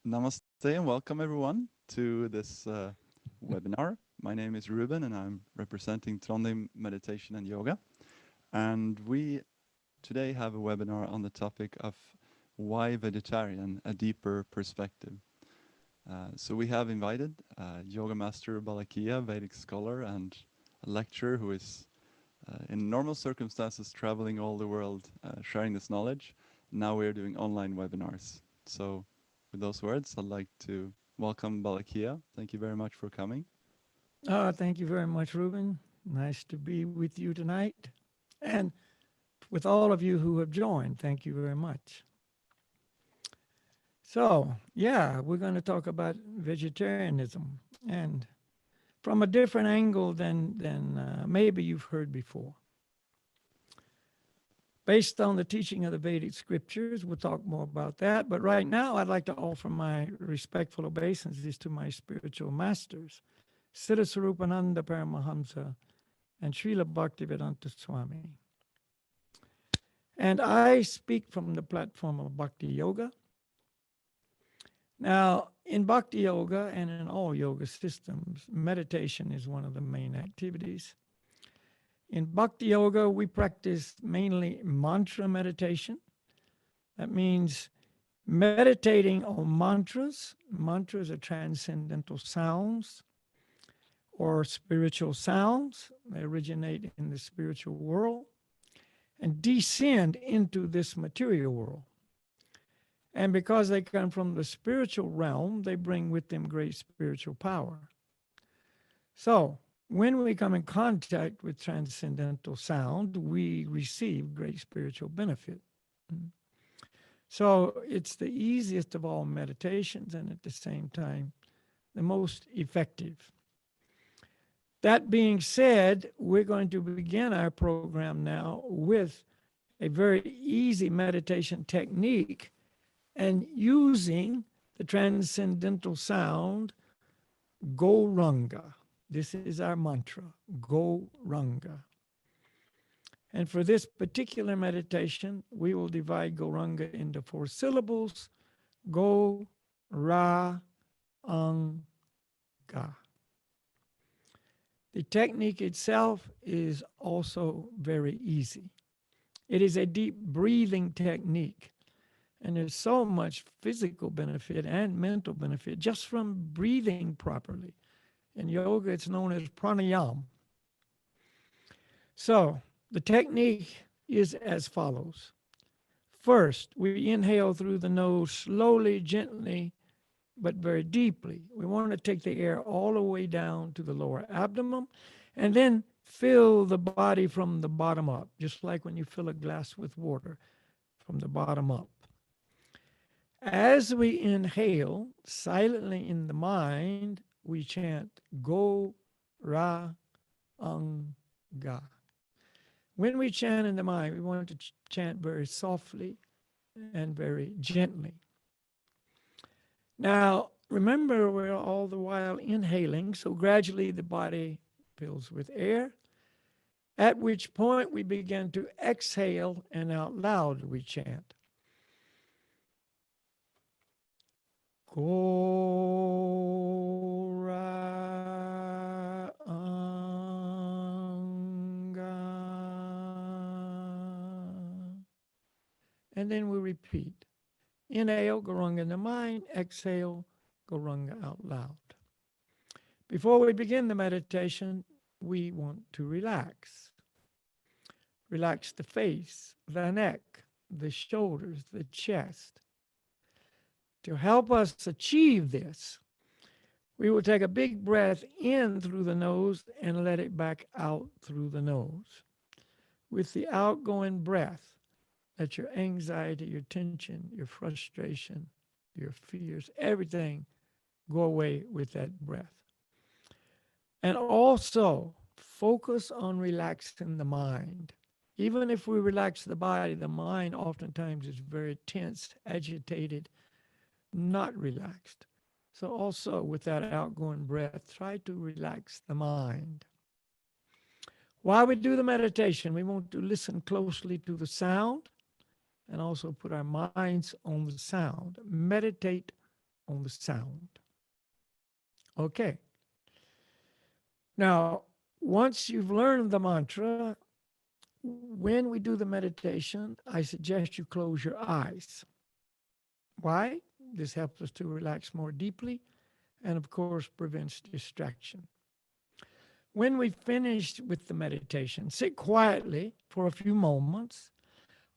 Namaste and welcome everyone to this webinar. My name is Ruben and I'm representing Trondheim Meditation and Yoga. And we today have a webinar on the topic of why vegetarian, a deeper perspective. So we have invited Yoga Master Balakhilya, Vedic scholar and a lecturer who is in normal circumstances traveling all the world sharing this knowledge. Now we're doing online webinars. So with those words, I'd like to welcome Balakhilya. Thank you very much for coming. Thank you very much, Ruben. Nice to be with you tonight. And with all of you who have joined, thank you very much. So, yeah, we're going to talk about vegetarianism and from a different angle than maybe you've heard before. Based on the teaching of the Vedic scriptures, we'll talk more about that. But right now, I'd like to offer my respectful obeisances to my spiritual masters, Siddha Sarupananda Paramahamsa and Srila Bhaktivedanta Swami. And I speak from the platform of Bhakti Yoga. Now, in Bhakti Yoga and in all yoga systems, meditation is one of the main activities. In Bhakti Yoga, we practice mainly mantra meditation. That means meditating on mantras. Mantras are transcendental sounds or spiritual sounds. They originate in the spiritual world and descend into this material world. And because they come from the spiritual realm, they bring with them great spiritual power. So, when we come in contact with transcendental sound, we receive great spiritual benefit. So it's the easiest of all meditations and at the same time, the most effective. That being said, we're going to begin our program now with a very easy meditation technique and using the transcendental sound, Gauranga. This is our mantra, Gauranga. And for this particular meditation, we will divide Gauranga into 4 syllables, Go, Ra, Ang, Ga. The technique itself is also very easy. It is a deep breathing technique. And there's so much physical benefit and mental benefit just from breathing properly. In yoga, it's known as pranayama. So the technique is as follows. First, we inhale through the nose slowly, gently, but very deeply. We want to take the air all the way down to the lower abdomen and then fill the body from the bottom up, just like when you fill a glass with water from the bottom up. As we inhale, silently in the mind, we chant Go, Ra, Ang, Ga. When we chant in the mind, we want to chant very softly and very gently. Now, remember, we're all the while inhaling, so gradually the body fills with air, at which point we begin to exhale, and out loud we chant. Go, Ra, Ang, Ga. And then we repeat. Inhale, Gauranga in the mind. Exhale, Gauranga out loud. Before we begin the meditation, we want to relax. Relax the face, the neck, the shoulders, the chest. To help us achieve this, we will take a big breath in through the nose and let it back out through the nose. With the outgoing breath, let your anxiety, your tension, your frustration, your fears, everything go away with that breath. And also, focus on relaxing the mind. Even if we relax the body, the mind oftentimes is very tense, agitated, not relaxed. So also with that outgoing breath, try to relax the mind. While we do the meditation, we want to listen closely to the sound and also put our minds on the sound. Meditate on the sound. Okay. Now, once you've learned the mantra, when we do the meditation, I suggest you close your eyes. Why? This helps us to relax more deeply and, of course, prevents distraction. When we finish with the meditation, sit quietly for a few moments,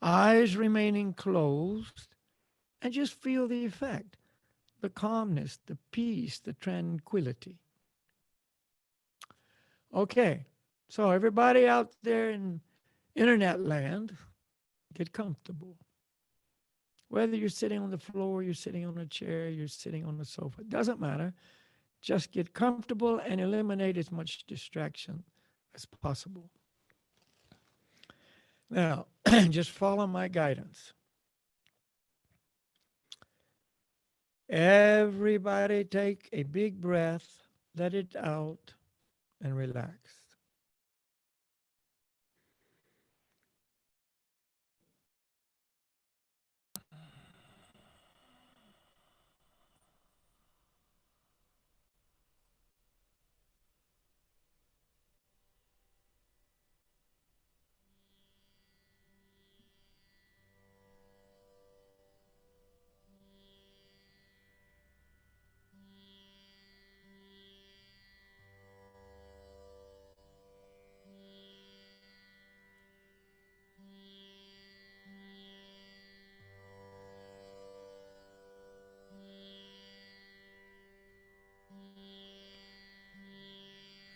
eyes remaining closed, and just feel the effect, the calmness, the peace, the tranquility. Okay, so everybody out there in internet land, get comfortable. Whether you're sitting on the floor, you're sitting on a chair, you're sitting on the sofa, it doesn't matter. Just get comfortable and eliminate as much distraction as possible. Now, just follow my guidance. Everybody take a big breath, let it out, and relax.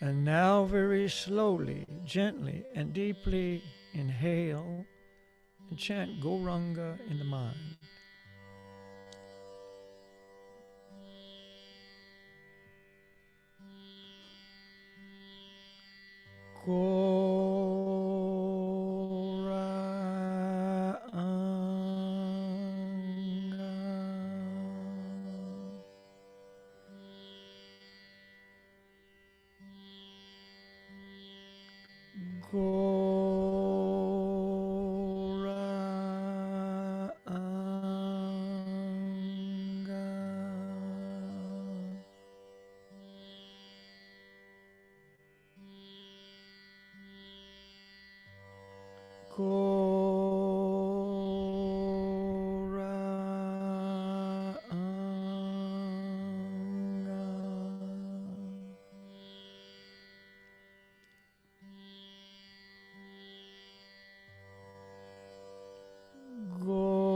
And now, very slowly, gently, and deeply inhale and chant Goranga in the mind. Goranga. Goranga. Goranga. Goranga.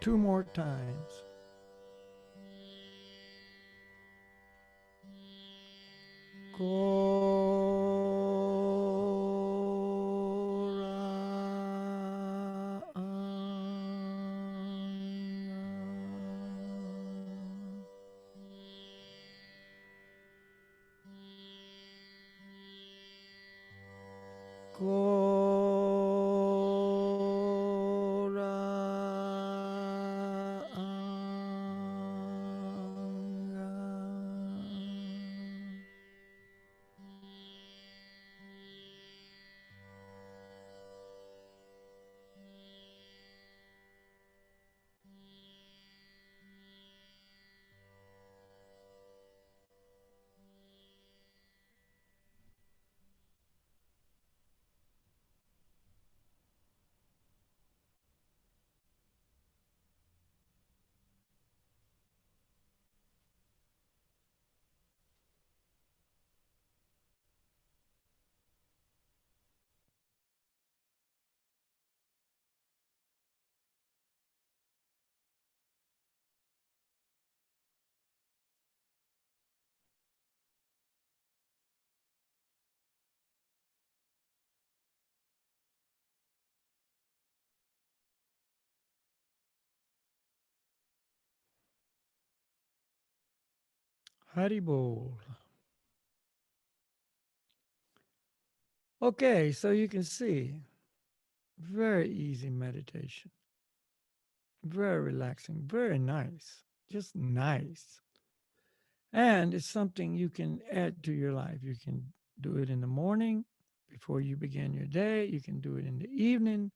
Two more times. Haribol. Okay, so you can see, very easy meditation, very relaxing, very nice, just nice. And it's something you can add to your life. You can do it in the morning before you begin your day. You can do it in the evening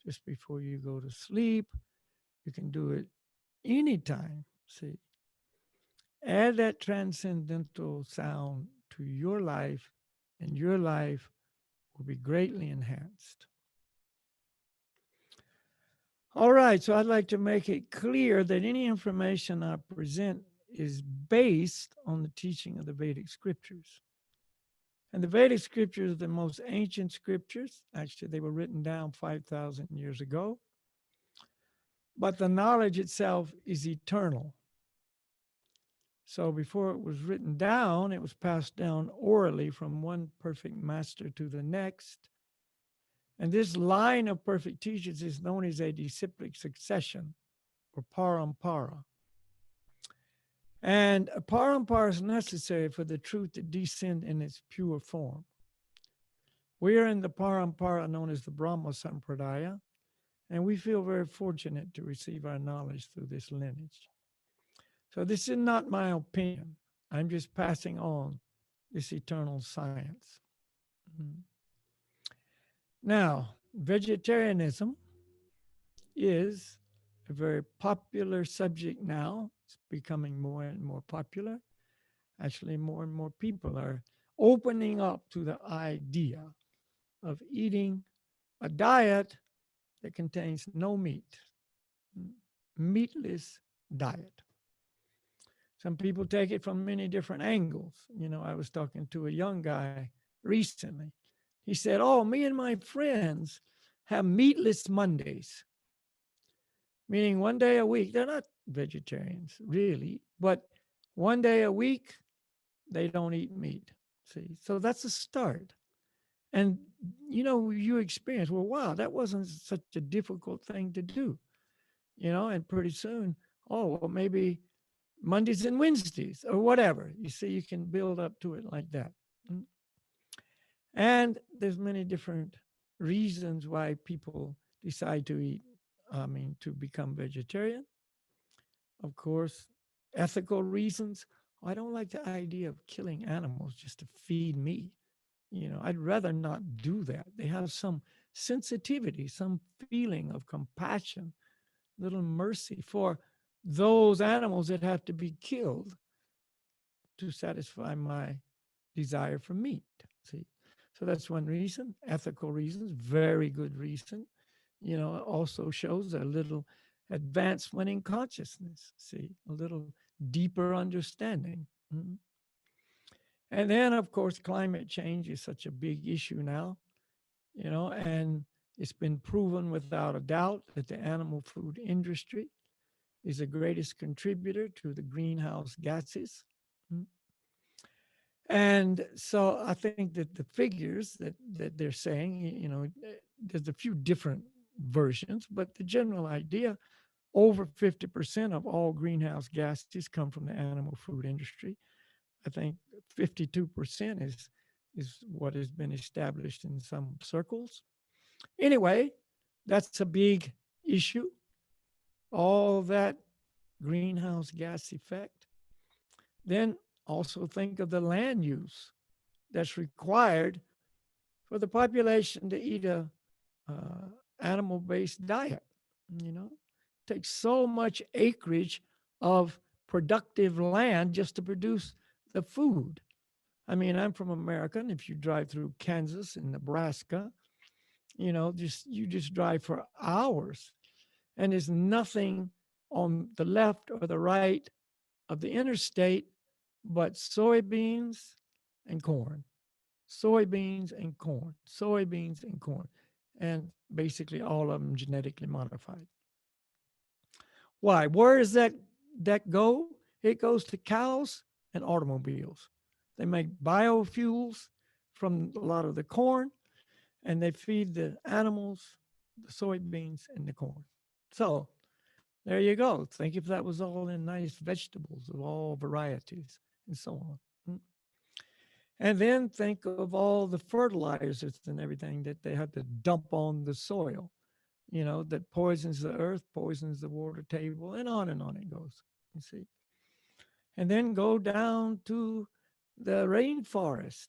just before you go to sleep. You can do it anytime. See, add that transcendental sound to your life, and your life will be greatly enhanced. All right, so I'd like to make it clear that any information I present is based on the teaching of the Vedic scriptures. And the Vedic scriptures are the most ancient scriptures. Actually, they were written down 5,000 years ago. But the knowledge itself is eternal. So before it was written down, it was passed down orally from one perfect master to the next. And this line of perfect teachers is known as a disciplic succession or parampara. And a parampara is necessary for the truth to descend in its pure form. We are in the parampara known as the Brahma Sampradaya, and we feel very fortunate to receive our knowledge through this lineage. So this is not my opinion. I'm just passing on this eternal science. Mhm. Now, vegetarianism is a very popular subject now. It's becoming more and more popular. Actually, more and more people are opening up to the idea of eating a diet that contains no meat, meatless diet. Some people take it from many different angles. You know, I was talking to a young guy recently. He said, "Oh, me and my friends have meatless Mondays," meaning one day a week. They're not vegetarians, really, but one day a week they don't eat meat. See, so that's a start. And you experience, well, wow, that wasn't such a difficult thing to do, and pretty soon, oh, well, maybe Mondays and Wednesdays or whatever. You see, you can build up to it like that. Mm. And there's many different reasons why people decide to eat, to become vegetarian. Of course, ethical reasons. I don't like the idea of killing animals just to feed me. I'd rather not do that. They have some sensitivity, some feeling of compassion, little mercy for those animals that have to be killed to satisfy my desire for meat. See, so that's one reason. Ethical reasons, very good reason. It also shows a little advancement in consciousness. See, a little deeper understanding. Mhm. And then, of course, climate change is such a big issue now, and it's been proven without a doubt that the animal food industry is the greatest contributor to the greenhouse gases. Mm. And so I think that the figures that they're saying, there's a few different versions, but the general idea, over 50% of all greenhouse gases come from the animal food industry. I think 52% is what has been established in some circles. Anyway, that's a big issue. All that greenhouse gas effect. Then also think of the land use that's required for the population to eat a animal-based diet. You know, it takes so much acreage of productive land just to produce the food. I mean, I'm from America, and if you drive through Kansas and Nebraska, you just drive for hours, and there's nothing on the left or the right of the interstate but soybeans and corn, soybeans and corn, soybeans and corn, and basically all of them genetically modified. Why? Where does that go? It goes to cows and automobiles. They make biofuels from a lot of the corn, and they feed the animals the soybeans and the corn. So there you go. Think if that was all in nice vegetables of all varieties and so on. Mm. And then think of all the fertilizers and everything that they had to dump on the soil, that poisons the earth, poisons the water table, and on it goes. You see. And then go down to the rainforest.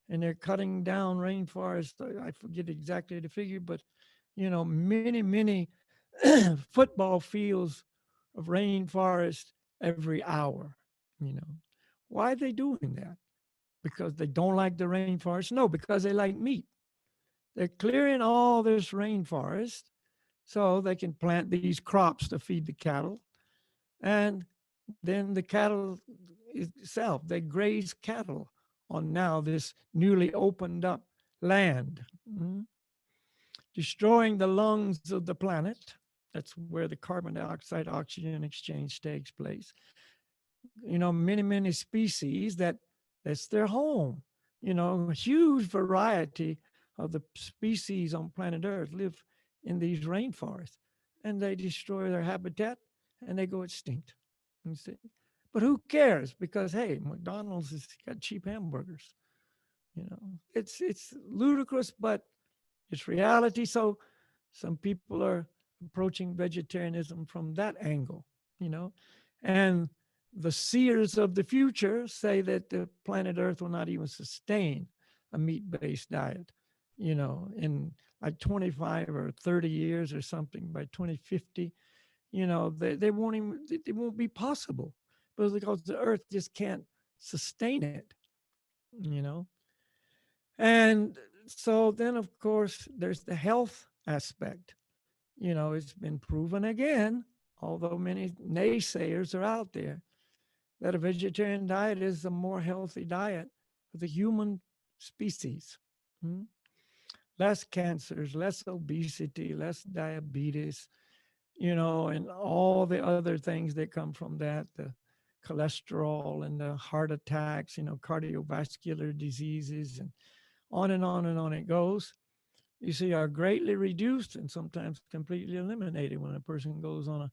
And they're cutting down rainforest. I forget exactly the figure, but many, many football fields of rainforest every hour. You know, why are they doing that? Because they don't like the rainforest? No, because they like meat. They're clearing all this rainforest so they can plant these crops to feed the cattle. And then the cattle itself, they graze cattle on now this newly opened up land, destroying the lungs of the planet. That's where the carbon dioxide oxygen exchange takes place. Many, many species that's their home. A huge variety of the species on planet Earth live in these rainforests, and they destroy their habitat and they go extinct. You see? But who cares? Because hey, McDonald's has got cheap hamburgers. It's ludicrous, but it's reality. So some people are approaching vegetarianism from that angle, you know, and the seers of the future say that the planet Earth will not even sustain a meat-based diet, in like 25 or 30 years or something by 2050. They won't even, it won't be possible, because the Earth just can't sustain it, you know. And so then, of course, there's the health aspect. It's been proven again, although many naysayers are out there, that a vegetarian diet is a more healthy diet for the human species. Hmm? Less cancers, less obesity, less diabetes, and all the other things that come from that. The cholesterol and the heart attacks, cardiovascular diseases, and on and on and on it goes, you see, are greatly reduced and sometimes completely eliminated when a person goes on a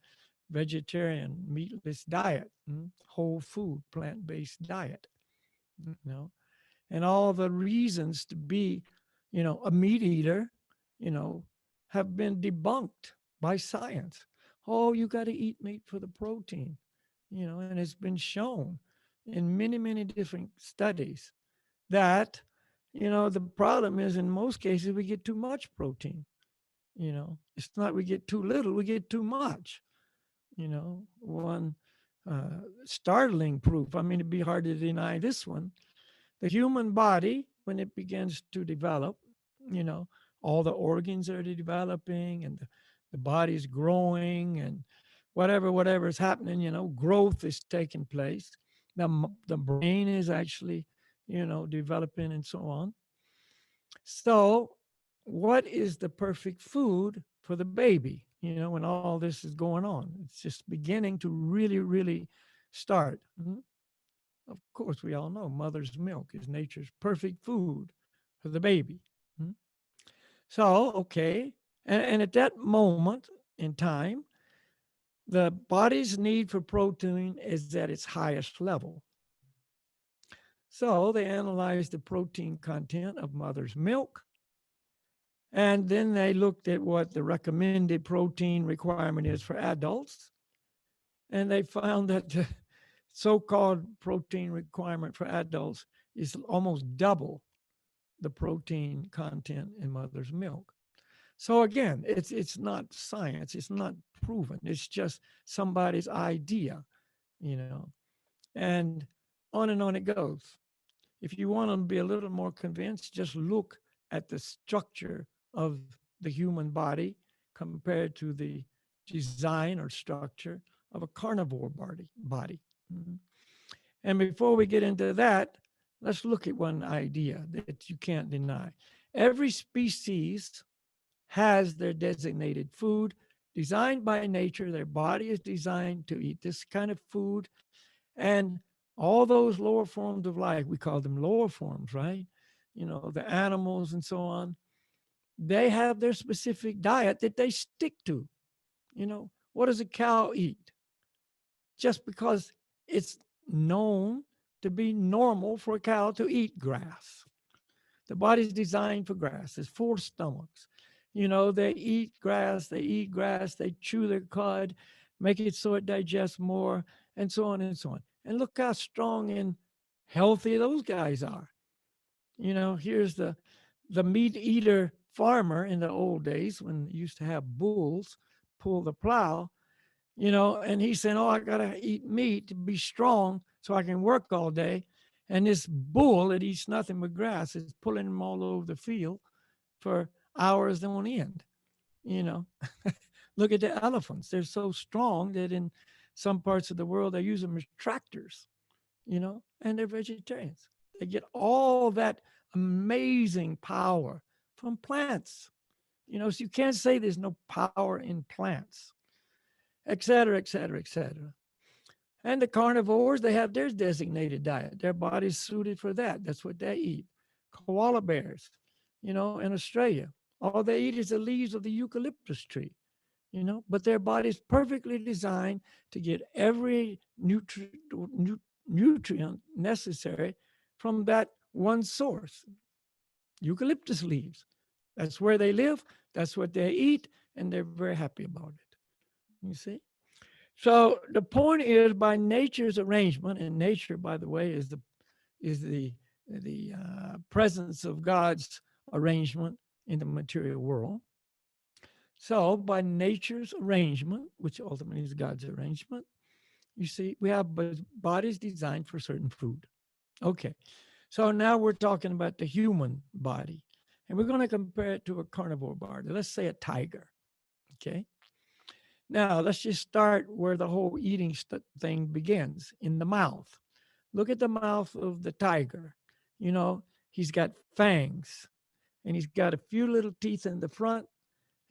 vegetarian, meatless diet, whole food, plant based diet, and all the reasons to be, a meat eater, you know, have been debunked by science. Oh, you got to eat meat for the protein, and it's been shown in many, many different studies that, the problem is in most cases we get too much protein. It's not we get too little, we get too much. One startling proof. I mean, it'd be hard to deny this one. The human body, when it begins to develop, you know, all the organs are developing and the body's growing and whatever is happening, growth is taking place. The brain is actually, developing and so on. So, what is the perfect food for the baby? When all this is going on, it's just beginning to really, really start. Of course, we all know mother's milk is nature's perfect food for the baby. Mhm. So, okay. And at that moment in time, the body's need for protein is at its highest level. So, they analyzed the protein content of mother's milk. And then they looked at what the recommended protein requirement is for adults. And they found that the so called protein requirement for adults is almost double the protein content in mother's milk. So again, it's not science, it's not proven. It's just somebody's idea, you know. And on it goes. If you want to be a little more convinced, just look at the structure of the human body compared to the design or structure of a carnivore body. Mhm. And before we get into that, let's look at one idea that you can't deny. Every species has their designated food designed by nature. Their body is designed to eat this kind of food. And all those lower forms of life, we call them lower forms, right? The animals and so on, they have their specific diet that they stick to. What does a cow eat? Just because it's known to be normal for a cow to eat grass. The body's designed for grass. There's four stomachs. They eat grass, they chew their cud, make it so it digests more, and so on and so on. And look how strong and healthy those guys are. Here's the meat eater farmer in the old days when they used to have bulls pull the plow, and he's saying, oh, I got to eat meat to be strong so I can work all day. And this bull that eats nothing but grass is pulling him all over the field for hours on end. You know, look at the elephants. They're so strong that in some parts of the world they use them as tractors, and they're vegetarians. They get all that amazing power from plants. So you can't say there's no power in plants, et cetera, et cetera, et cetera. And the carnivores, they have their designated diet. Their body's suited for that. That's what they eat. Koala bears, in Australia, all they eat is the leaves of the eucalyptus tree, but their body's perfectly designed to get every nutrient necessary from that one source, eucalyptus leaves. That's where they live. That's what they eat, and they're very happy about it. You see? So the point is, by nature's arrangement, and nature, by the way, is the presence of God's arrangement in the material world. So by nature's arrangement, which ultimately is God's arrangement, you see, we have bodies designed for certain food. Okay, so now we're talking about the human body, and we're going to compare it to a carnivore body. Let's say a tiger. Okay. Now, let's just start where the whole eating thing begins, in the mouth. Look at the mouth of the tiger. He's got fangs and he's got a few little teeth in the front.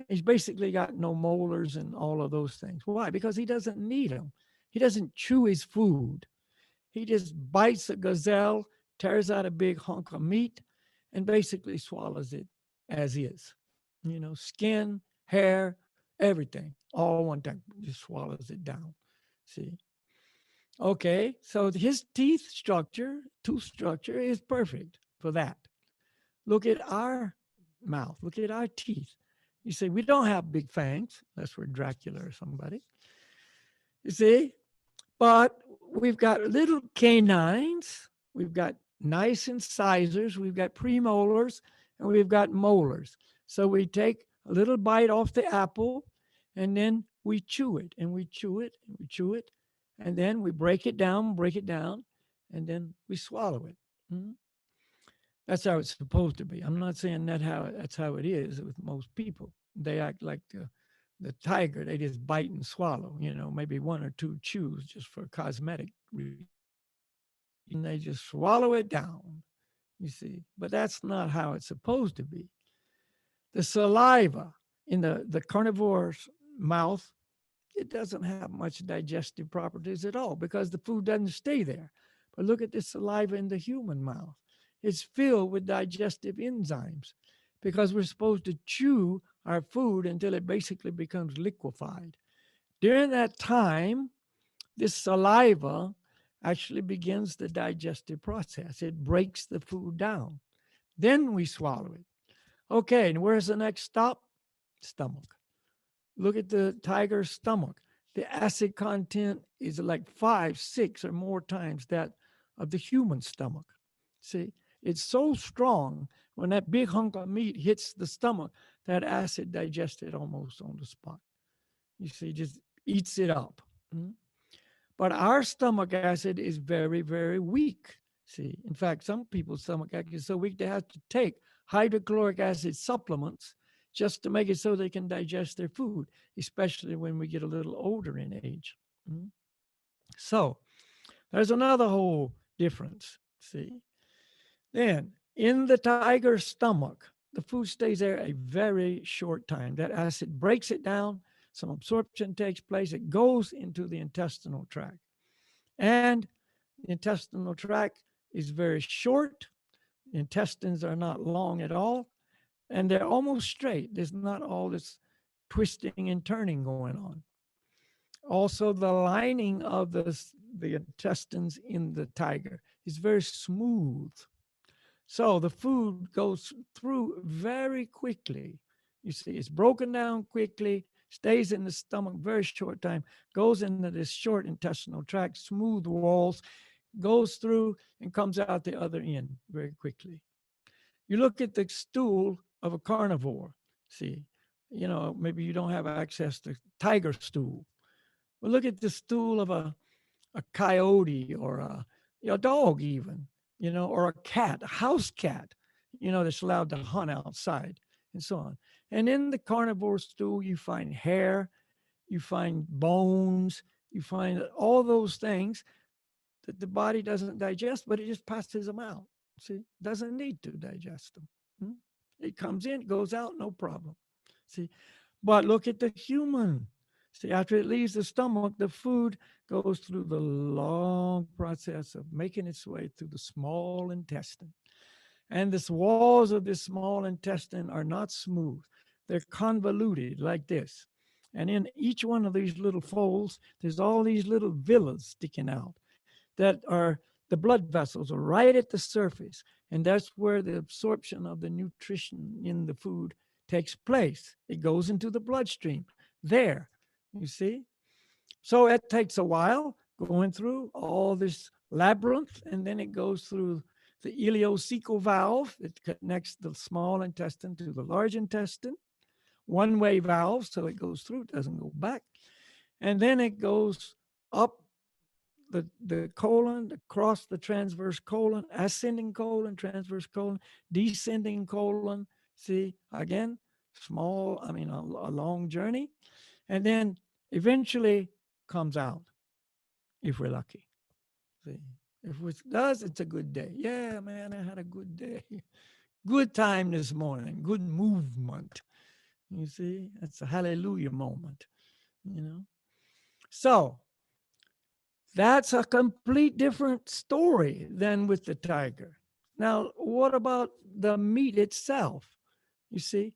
He's basically got no molars and all of those things. Why? Because he doesn't need them. He doesn't chew his food. He just bites a gazelle, tears out a big hunk of meat, and basically swallows it as is. Skin, hair, everything, all one time, just swallows it down. See? Okay, so his teeth structure, tooth structure is perfect for that. Look at our mouth, look at our teeth. You say, we don't have big fangs, unless we're Dracula or somebody. You see? But we've got little canines, we've got nice incisors, we've got premolars, and we've got molars. So we take a little bite off the apple, and then we chew it, and we chew it, and we chew it, and then we break it down, and then we swallow it. Mhm. That's how it's supposed to be. I'm not saying that's how it is with most people. They act like the tiger. They just bite and swallow. Maybe one or two chews just for cosmetic reasons, and they just swallow it down. You see, but that's not how it's supposed to be. The saliva in the carnivore's mouth, it doesn't have much digestive properties at all because the food doesn't stay there. But look at the saliva in the human mouth. It's filled with digestive enzymes because we're supposed to chew our food until it basically becomes liquefied. During that time, this saliva actually begins the digestive process. It breaks the food down. Then we swallow it. Okay, and where's the next stop? Stomach. Look at the tiger's stomach. The acid content is like 5, 6, or more times that of the human stomach. See, it's so strong when that big hunk of meat hits the stomach, that acid digests it almost on the spot. You see, just eats it up. Mm. But our stomach acid is very, very weak. See, in fact, some people's stomach acid is so weak they have to take hydrochloric acid supplements just to make it so they can digest their food, especially when we get a little older in age. Mm. So there's another whole difference. See, then in the tiger's stomach, the food stays there a very short time. That acid breaks it down, some absorption takes place, it goes into the intestinal tract. And the intestinal tract is very short. The intestines are not long at all, and they're almost straight. There's not all this twisting and turning going on. Also, the lining of the intestines in the tiger is very smooth. So the food goes through very quickly. You see, it's broken down quickly, stays in the stomach very short time, goes into this short intestinal tract, smooth walls, goes through and comes out the other end very quickly. You look at the stool of a carnivore, see, maybe you don't have access to tiger stool. Well, look at the stool of a coyote or a dog even, or a cat, a house cat, that's allowed to hunt outside and so on. And in the carnivore stool, you find hair, you find bones, you find all those things that the body doesn't digest, but it just passes them out. See, doesn't need to digest them. Hmm? It comes in, goes out, no problem. See, but look at the human. See, after it leaves the stomach, the food goes through the long process of making its way through the small intestine. And the walls of this small intestine are not smooth, they're convoluted like this. And in each one of these little folds, there's all these little villas sticking out that are the blood vessels are right at the surface. And that's where the absorption of the nutrition in the food takes place. It goes into the bloodstream there, you see? So it takes a while going through all this labyrinth, and then it goes through the ileocecal valve that connects the small intestine to the large intestine. One way valve, so it goes through, it doesn't go back. And then it goes up the colon, across the transverse colon, ascending colon, transverse colon, descending colon. See, again, a long journey. And then eventually comes out if we're lucky. See, if it does, it's a good day. Yeah, man, I had a good day. Good time this morning, good movement. You see, it's a hallelujah moment, you know. So That's a complete different story than with the tiger. Now, what about the meat itself? You see,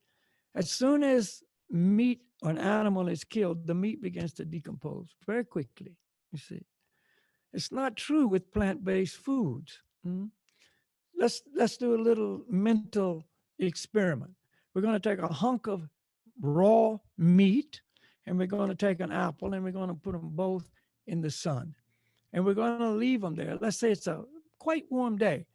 as soon as meat or an animal is killed, the meat begins to decompose very quickly. You see, it's not true with plant-based foods. Mm. Let's do a little mental experiment. We're going to take a hunk of raw meat, and we're going to take an apple, and we're going to put them both in the sun, and we're going to leave them there. Let's say it's a quite warm day,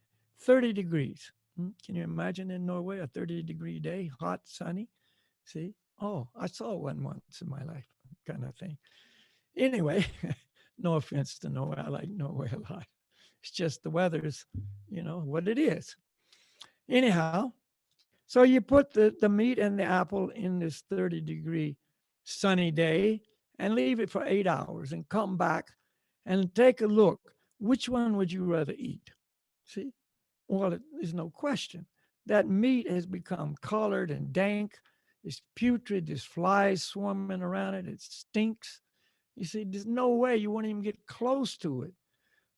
30 degrees. Can you imagine in Norway a 30-degree day, hot, sunny? See? Oh, I saw one once in my life, kind of thing. Anyway, no offense to Norway. I like Norway a lot. It's just the weather's, what it is. Anyhow, so you put the meat and the apple in this 30-degree sunny day and leave it for 8 hours and come back and take a look. Which one would you rather eat? See? Well, there's no question. That meat has become colored and dank. It's putrid. There's flies swarming around it. It stinks. You see, there's no way you won't even get close to it.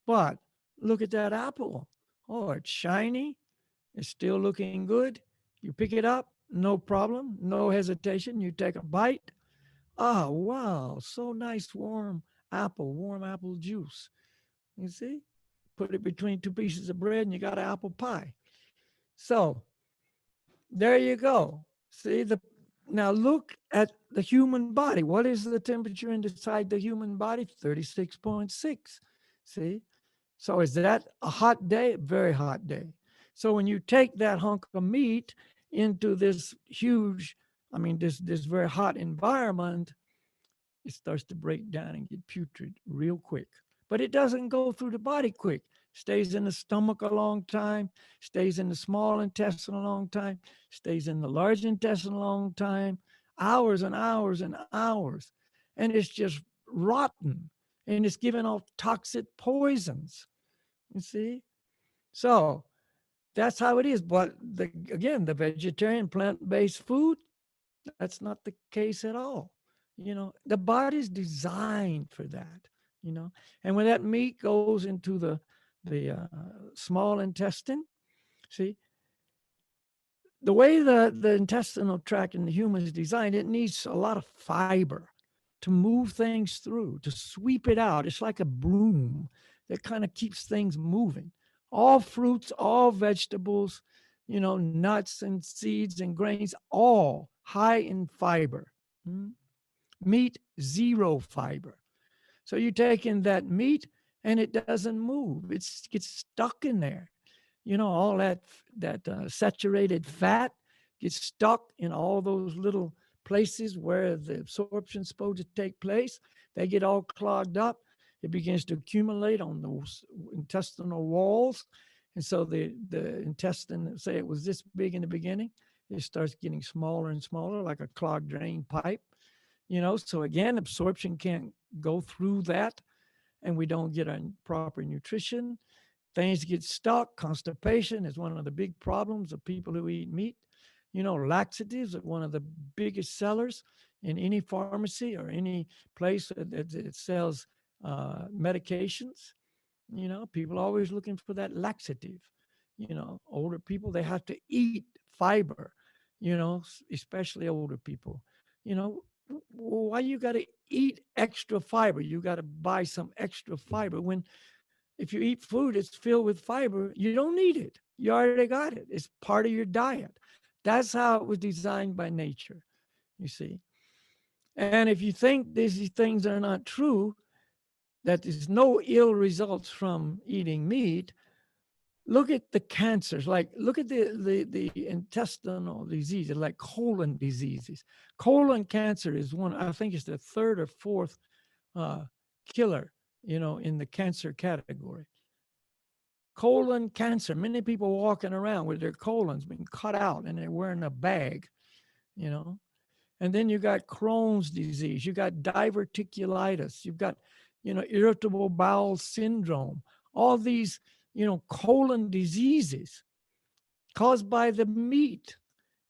But look at that apple. Oh, it's shiny. It's still looking good. You pick it up, no problem, no hesitation. You take a bite. Oh, wow. So nice, warm apple juice. You see? Put it between two pieces of bread and you got an apple pie. So there you go. See the now look at the human body. What is the temperature inside the human body? 36.6. See? So is that a hot day? Very hot day. So when you take that hunk of meat into this huge, this very hot environment, it starts to break down and get putrid real quick. But it doesn't go through the body quick. Stays in the stomach a long time, stays in the small intestine a long time, stays in the large intestine a long time, hours and hours and hours. And it's just rotten and it's giving off toxic poisons. You see? So that's how it is. But again, the vegetarian plant based food, that's not the case at all. The body's designed for that, you know. And when that meat goes into the small intestine, see, the way the intestinal tract in the human is designed, it needs a lot of fiber to move things through, to sweep it out. It's like a broom that kind of keeps things moving. All fruits, all vegetables, nuts and seeds and grains, all high in fiber. Mm. Meat, zero fiber. So you take in that meat and it doesn't move. It gets stuck in there. All that saturated fat gets stuck in all those little places where the absorption is supposed to take place. They get all clogged up. It begins to accumulate on those intestinal walls. And so the intestine, say it was this big in the beginning, it starts getting smaller and smaller, like a clogged drain pipe. So again, absorption can't go through that, and we don't get a proper nutrition. Things get stuck. Constipation is one of the big problems of people who eat meat. Laxatives are one of the biggest sellers in any pharmacy or any place that sells medications. People are always looking for that laxative. Older people, they have to eat fiber, especially older people. You know, why you got to eat extra fiber? You got to buy some extra fiber when if you eat food it's filled with fiber, you don't need it. You already got it. It's part of your diet. That's how it was designed by nature, you see. And if you think these things are not true, that there's no ill results from eating meat, look at the cancers. Like look at the intestinal diseases, like colon diseases. Colon cancer is one, I think it's the third or fourth uh, killer, in the cancer category. Colon cancer. Many people walking around with their colons being cut out and they're wearing a bag, you know. And then you got Crohn's disease, you got diverticulitis, you've got, irritable bowel syndrome, all these, colon diseases caused by the meat.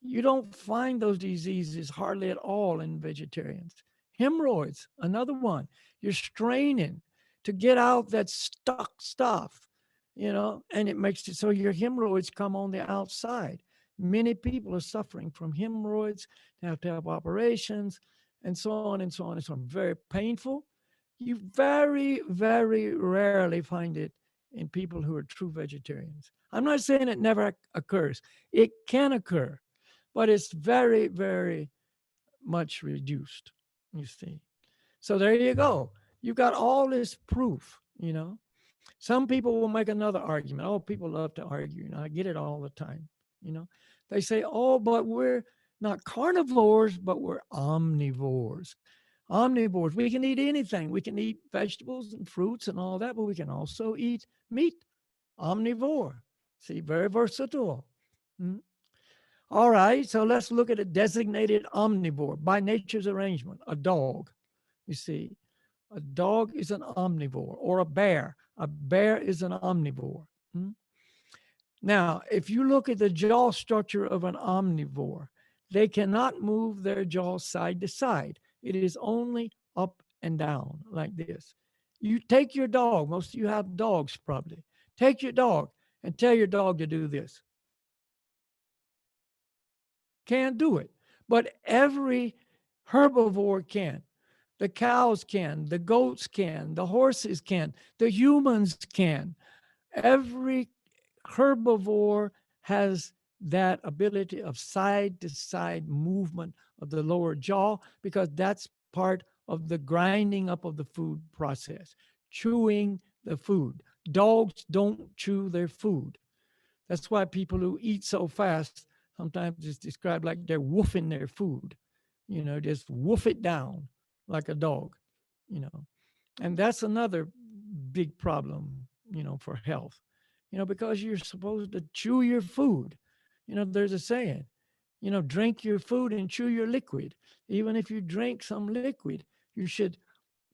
You don't find those diseases hardly at all in vegetarians. Hemorrhoids, another one. You're straining to get out that stuck stuff, and it makes it so your hemorrhoids come on the outside. Many people are suffering from hemorrhoids. They have to have operations and so on and so on and so on. Very painful. You very, very rarely find it in people who are true vegetarians. I'm not saying it never occurs. It can occur, but it's very, very much reduced, you see. So there you go. You got all this proof. Some people will make another argument. Oh, people love to argue. I get it all the time. You know, they say, oh, but we're not carnivores, but we're omnivores. Omnivores. We can eat anything. We can eat vegetables and fruits and all that, but we can also eat meat. Omnivore. See, very versatile. Mm. All right, so let's look at a designated omnivore by nature's arrangement, a dog. You see, a dog is an omnivore, or a bear. A bear is an omnivore. Mm. Now, if you look at the jaw structure of an omnivore, they cannot move their jaw side to side. It is only up and down like this. You take your dog, most of you have dogs probably. Take your dog and tell your dog to do this. Can't do it. But every herbivore can. The cows can, the goats can, the horses can, the humans can. Every herbivore has that ability of side to side movement of the lower jaw because that's part of the grinding up of the food process, chewing the food. Dogs don't chew their food. That's why people who eat so fast sometimes it's described like they're woofing their food, just woof it down like a dog, you know. And that's another big problem, for health, because you're supposed to chew your food. There's a saying, drink your food and chew your liquid. Even if you drink some liquid, you should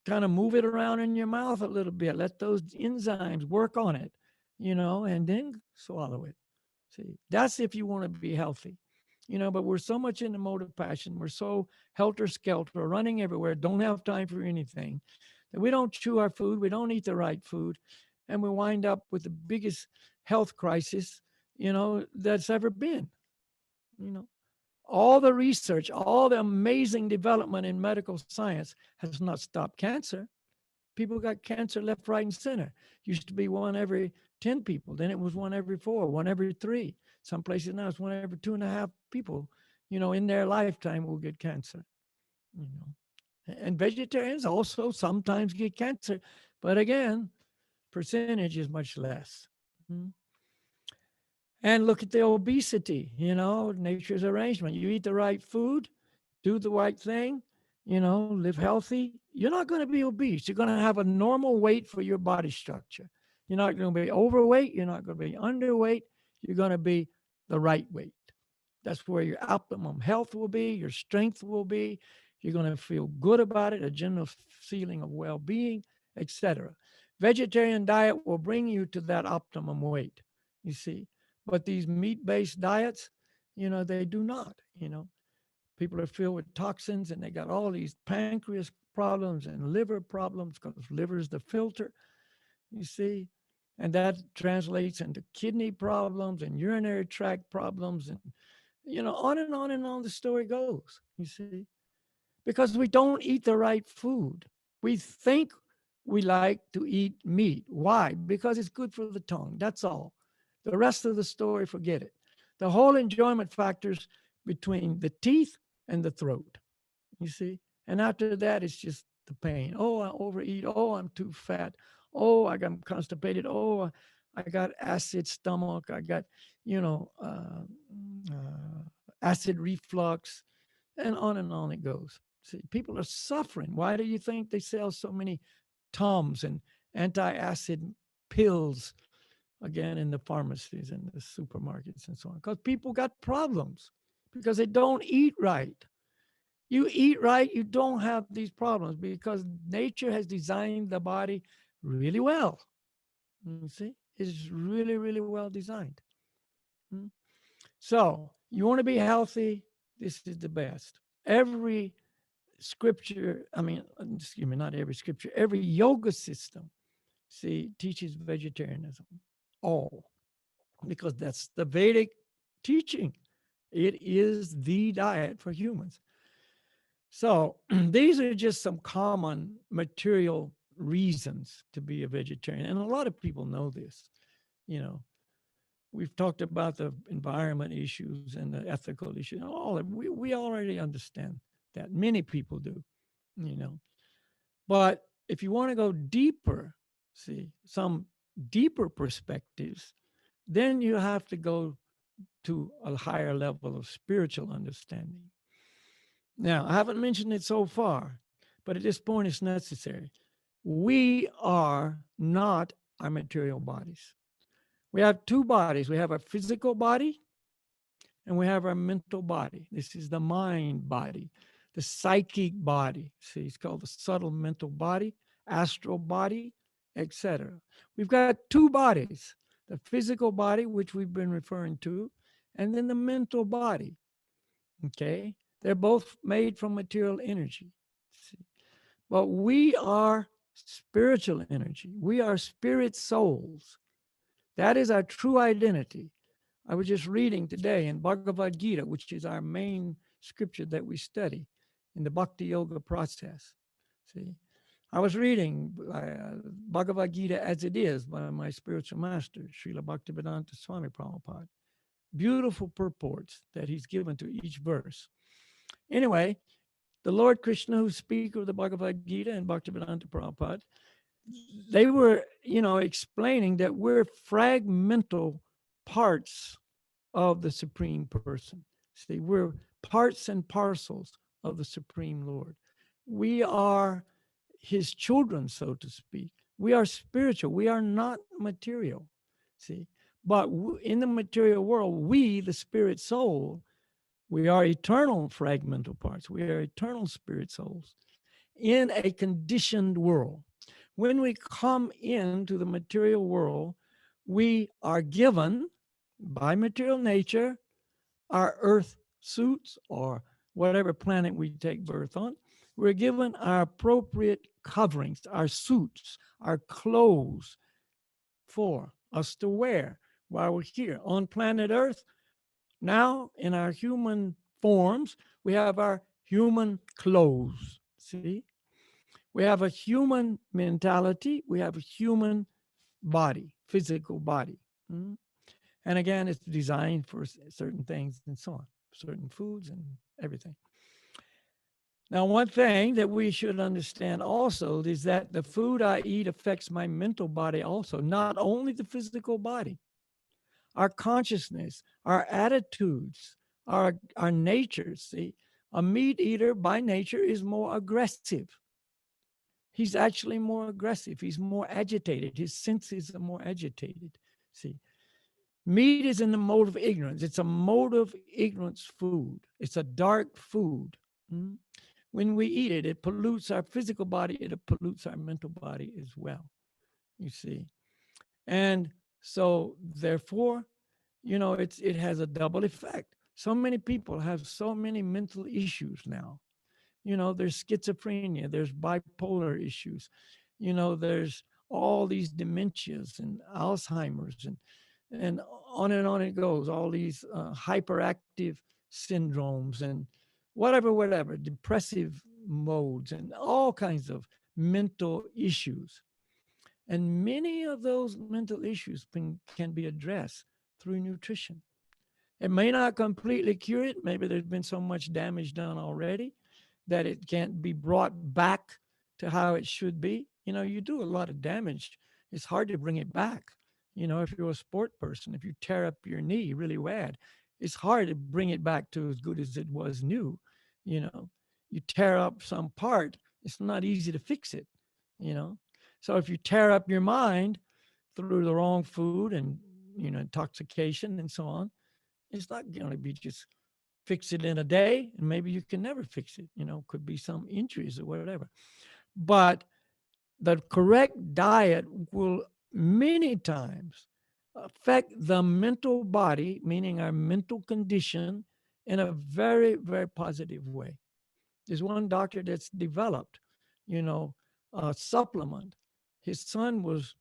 kind of move it around in your mouth a little bit. Let those enzymes work on it, and then swallow it. See, that's if you want to be healthy, but we're so much in the mode of passion. We're so helter skelter, running everywhere, don't have time for anything, that we don't chew our food. We don't eat the right food. And we wind up with the biggest health crisis, that's ever been, you know. All the research, all the amazing development in medical science has not stopped cancer. People got cancer left, right, and center. Used to be one every 10 people. Then it was one every 4, one every 3. Some places now it's one every 2.5 people, in their lifetime will get cancer. You and vegetarians also sometimes get cancer. But again, percentage is much less. Mhm. And look at the obesity, nature's arrangement. You eat the right food, do the right thing, live healthy, you're not going to be obese. You're going to have a normal weight for your body structure. You're not going to be overweight. You're not going to be underweight. You're going to be the right weight. That's where your optimum health will be, your strength will be. You're going to feel good about it, a general feeling of well being, etc. Vegetarian diet will bring you to that optimum weight, you see. But these meat based diets, they do not, People are filled with toxins and they got all these pancreas problems and liver problems because liver is the filter, you see. And that translates into kidney problems and urinary tract problems and, on and on and on the story goes, you see. Because we don't eat the right food. We think we like to eat meat. Why? Because it's good for the tongue. That's all. The rest of the story, forget it. The whole enjoyment factors between the teeth and the throat, you see. And after that, it's just the pain. Oh, I overeat. Oh, I'm too fat. Oh, I got constipated. Oh, I got acid stomach. I got, acid reflux, and on it goes. See, people are suffering. Why do you think they sell so many Tums and anti-acid pills again in the pharmacies and the supermarkets and so on? Because people got problems because they don't eat right. You eat right, you don't have these problems because nature has designed the body really well. You see, it's really, really well designed. Mm. So you want to be healthy, this is the best. Every scripture, I mean, excuse me, not every scripture, every yoga system see, teaches vegetarianism. All. Because that's the Vedic teaching. It is the diet for humans. So these are just some common material reasons to be a vegetarian. And a lot of people know this. You know, we've talked about the environment issues and the ethical issues. All of, we already understand that. Many people do, you know. But if you want to go deeper, see, some deeper perspectives, then you have to go to a higher level of spiritual understanding. Now, I haven't mentioned it so far, but at this point it's necessary. We are not our material bodies. We have two bodies. We have our physical body and we have our mental body. This is the mind body, the psychic body. See, it's called the subtle mental body, astral body, etc. We've got two bodies, the physical body, which we've been referring to, and then the mental body. Okay? They're both made from material energy. See? But we are spiritual energy. We are spirit souls. That is our true identity. I was just reading today in Bhagavad Gita, which is our main scripture that we study in the Bhakti Yoga process. See, I was reading Bhagavad Gita as it is by my spiritual master, Srila Bhaktivedanta Swami Prabhupada. Beautiful purports that he's given to each verse. Anyway, the Lord Krishna, who's speaker of the Bhagavad Gita and Bhaktivedanta Prabhupada, they were, explaining that we're fragmental parts of the Supreme Person. See, we're parts and parcels of the Supreme Lord. We are his children, so to speak. We are spiritual. We are not material. See, but in the material world, we, the spirit soul, we are eternal fragmental parts. We are eternal spirit souls in a conditioned world. When we come into the material world, we are given by material nature our earth suits or whatever planet we take birth on. We're given our appropriate coverings, our suits, our clothes for us to wear while we're here on planet Earth. Now, in our human forms, we have our human clothes. See? We have a human mentality, we have a human body, physical body. Mm? And again, it's designed for certain things and so on, certain foods and everything. Now, one thing that we should understand also is that the food I eat affects my mental body also, not only the physical body. Our consciousness, our attitudes, our nature. See, a meat eater by nature is more aggressive. He's actually more aggressive. He's more agitated. His senses are more agitated. See, meat is in the mode of ignorance. It's a mode of ignorance food. It's a dark food. Mm? When we eat it, it pollutes our physical body, it pollutes our mental body as well. You see. And so therefore, it has a double effect. So many people have so many mental issues now. There's schizophrenia, there's bipolar issues, there's all these dementias and Alzheimer's and on it goes, all these hyperactive syndromes and whatever, depressive modes and all kinds of mental issues. And many of those mental issues can be addressed through nutrition. It may not completely cure it. Maybe there's been so much damage done already that it can't be brought back to how it should be. You do a lot of damage. It's hard to bring it back. If you're a sport person, if you tear up your knee really bad, it's hard to bring it back to as good as it was new. You know, you tear up some part, it's not easy to fix it. You know, so if you tear up your mind through the wrong food and intoxication and so on, it's not going to be just fix it in a day, and maybe you can never fix it. Could be some injuries or whatever. But the correct diet will many times affect the mental body, meaning our mental condition, in a very, very positive way. There's one doctor that's developed, a supplement. His son was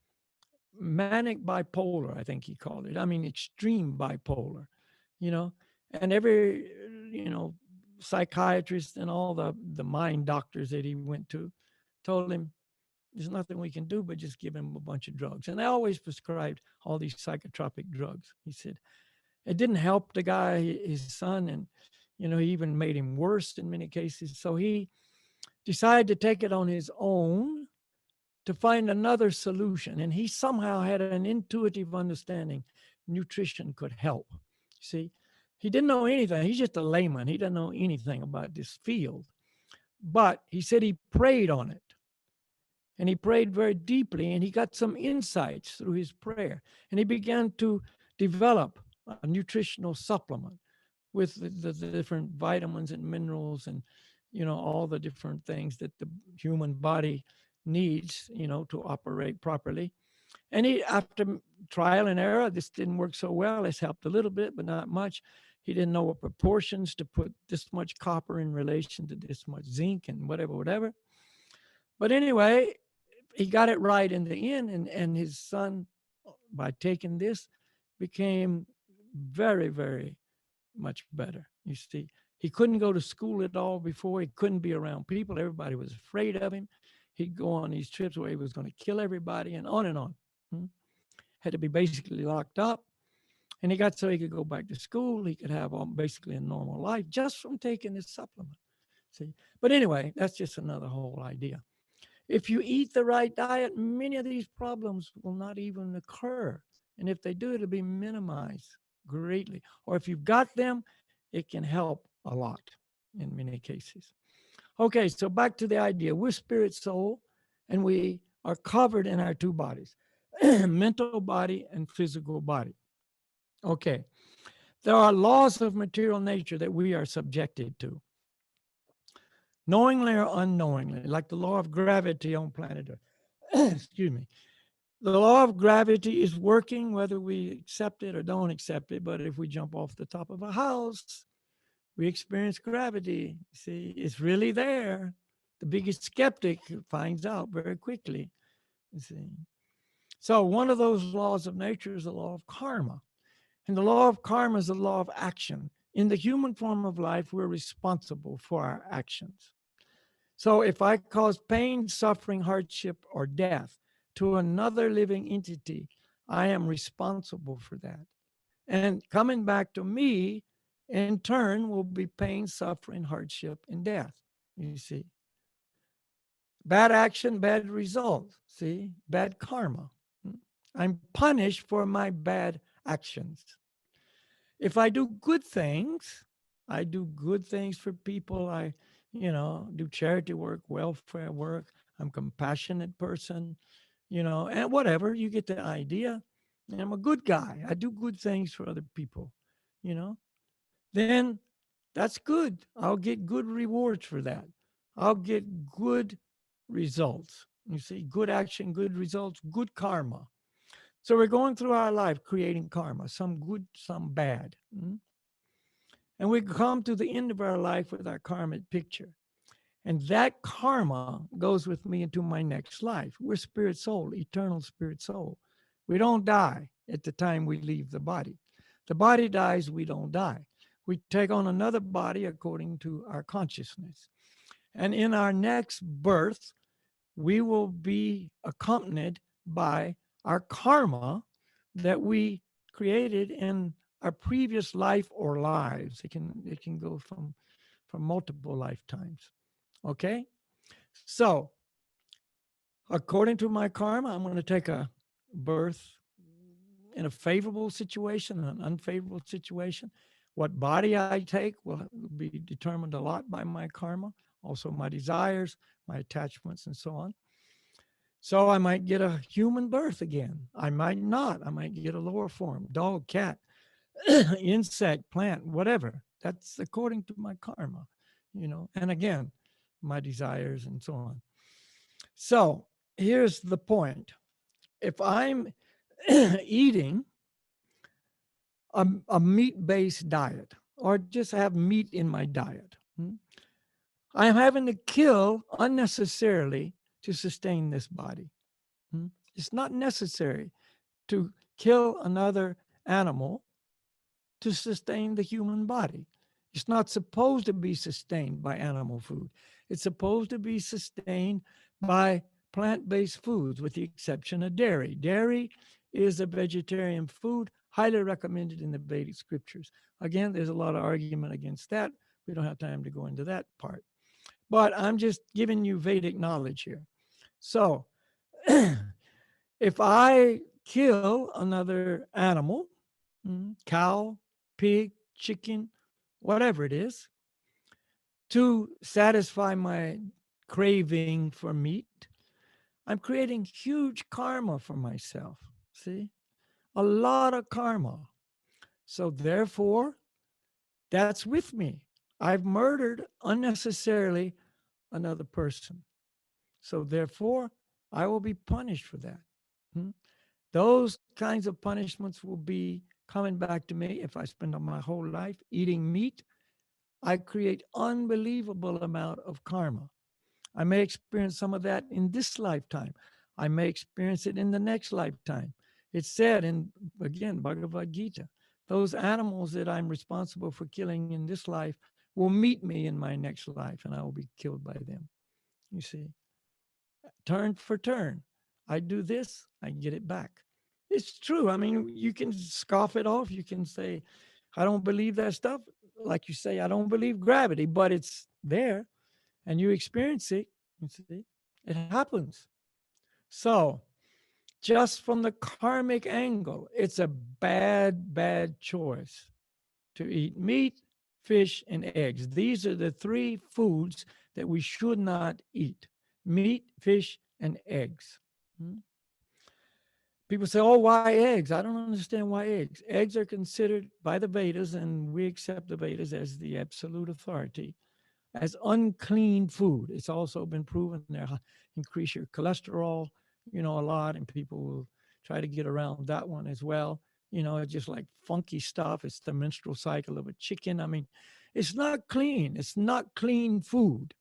manic bipolar, I think he called it. I mean, extreme bipolar, you know, and every, psychiatrist and all the mind doctors that he went to told him there's nothing we can do but just give him a bunch of drugs. And they always prescribed all these psychotropic drugs. He said it didn't help the guy, his son, and he even made him worse in many cases. So he decided to take it on his own to find another solution. And he somehow had an intuitive understanding nutrition could help. See, he didn't know anything. He's just a layman. He doesn't know anything about this field. But he said he prayed on it. And he prayed very deeply, and he got some insights through his prayer. And he began to develop a nutritional supplement with the different vitamins and minerals and all the different things that the human body needs to operate properly. And he, after trial and error, this didn't work so well. It's helped a little bit, but not much. He didn't know what proportions to put this much copper in relation to this much zinc and whatever. But anyway, he got it right in the end, and his son, by taking this, became very, very much better. You see, he couldn't go to school at all before. He couldn't be around people. Everybody was afraid of him. He'd go on these trips where he was going to kill everybody and on and on. Hmm? Had to be basically locked up. And he got so he could go back to school. He could have basically a normal life just from taking this supplement. See, but anyway, that's just another whole idea. If you eat the right diet, many of these problems will not even occur. And if they do, it'll be minimized greatly. Or if you've got them, it can help a lot in many cases. Okay, so back to the idea. We're spirit, soul, and we are covered in our two bodies, mental body and physical body. Okay, there are laws of material nature that we are subjected to, knowingly or unknowingly, like the law of gravity on planet Earth. Excuse me. The law of gravity is working whether we accept it or don't accept it. But if we jump off the top of a house, we experience gravity. See, it's really there. The biggest skeptic finds out very quickly. You see. So one of those laws of nature is the law of karma. And the law of karma is the law of action. In the human form of life, we're responsible for our actions. So if I cause pain, suffering, hardship, or death to another living entity, I am responsible for that. And coming back to me, in turn, will be pain, suffering, hardship, and death. You see, bad action, bad result. See, bad karma. I'm punished for my bad actions. If I do good things, I do good things for people. I, do charity work, welfare work. I'm a compassionate person, and whatever. You get the idea. I'm a good guy. I do good things for other people, you know. Then that's good. I'll get good rewards for that. I'll get good results. You see, good action, good results, good karma. So we're going through our life creating karma, some good, some bad. And we come to the end of our life with our karmic picture. And that karma goes with me into my next life. We're spirit soul, eternal spirit soul. We don't die at the time we leave the body. The body dies, we don't die. We take on another body according to our consciousness. And in our next birth, we will be accompanied by our karma that we created in our previous life or lives. It can go from multiple lifetimes. Okay? So, according to my karma, I'm going to take a birth in a favorable situation, an unfavorable situation. What body I take will be determined a lot by my karma, also my desires, my attachments, and so on. So I might get a human birth again. I might not. I might get a lower form, dog, cat, insect, plant, whatever. That's according to my karma. And again, my desires and so on. So here's the point. If I'm eating a meat based diet or just have meat in my diet, I'm having to kill unnecessarily to sustain this body. It's not necessary. to kill another animal to sustain the human body. It's not supposed to be sustained by animal food. It's supposed to be sustained by plant based foods, with the exception of dairy. Dairy is a vegetarian food, highly recommended in the Vedic scriptures. Again, there's a lot of argument against that. We don't have time to go into that part. But I'm just giving you Vedic knowledge here. So, if I kill another animal, cow, pig, chicken, whatever it is, to satisfy my craving for meat, I'm creating huge karma for myself. See? A lot of karma. So, therefore, that's with me. I've murdered unnecessarily another person. So, therefore, I will be punished for that. Hmm? Those kinds of punishments will be coming back to me if I spend my whole life eating meat. I create unbelievable amount of karma. I may experience some of that in this lifetime. I may experience it in the next lifetime. It's said in, again, Bhagavad Gita, those animals that I'm responsible for killing in this life will meet me in my next life and I will be killed by them. You see, turn for turn. I do this, I get it back. It's true. I mean, you can scoff it off. You can say, I don't believe that stuff. Like you say, I don't believe gravity, but it's there and you experience it. You see, it happens. So, just from the karmic angle, it's a bad, bad choice to eat meat, fish, and eggs. These are the three foods that we should not eat: meat, fish, and eggs. Hmm? People say, oh, why eggs? I don't understand why eggs. Eggs are considered by the Vedas, and we accept the Vedas as the absolute authority, as unclean food. It's also been proven they increase your cholesterol, a lot, and people will try to get around that one as well. It's just like funky stuff. It's the menstrual cycle of a chicken. I mean, it's not clean. It's not clean food,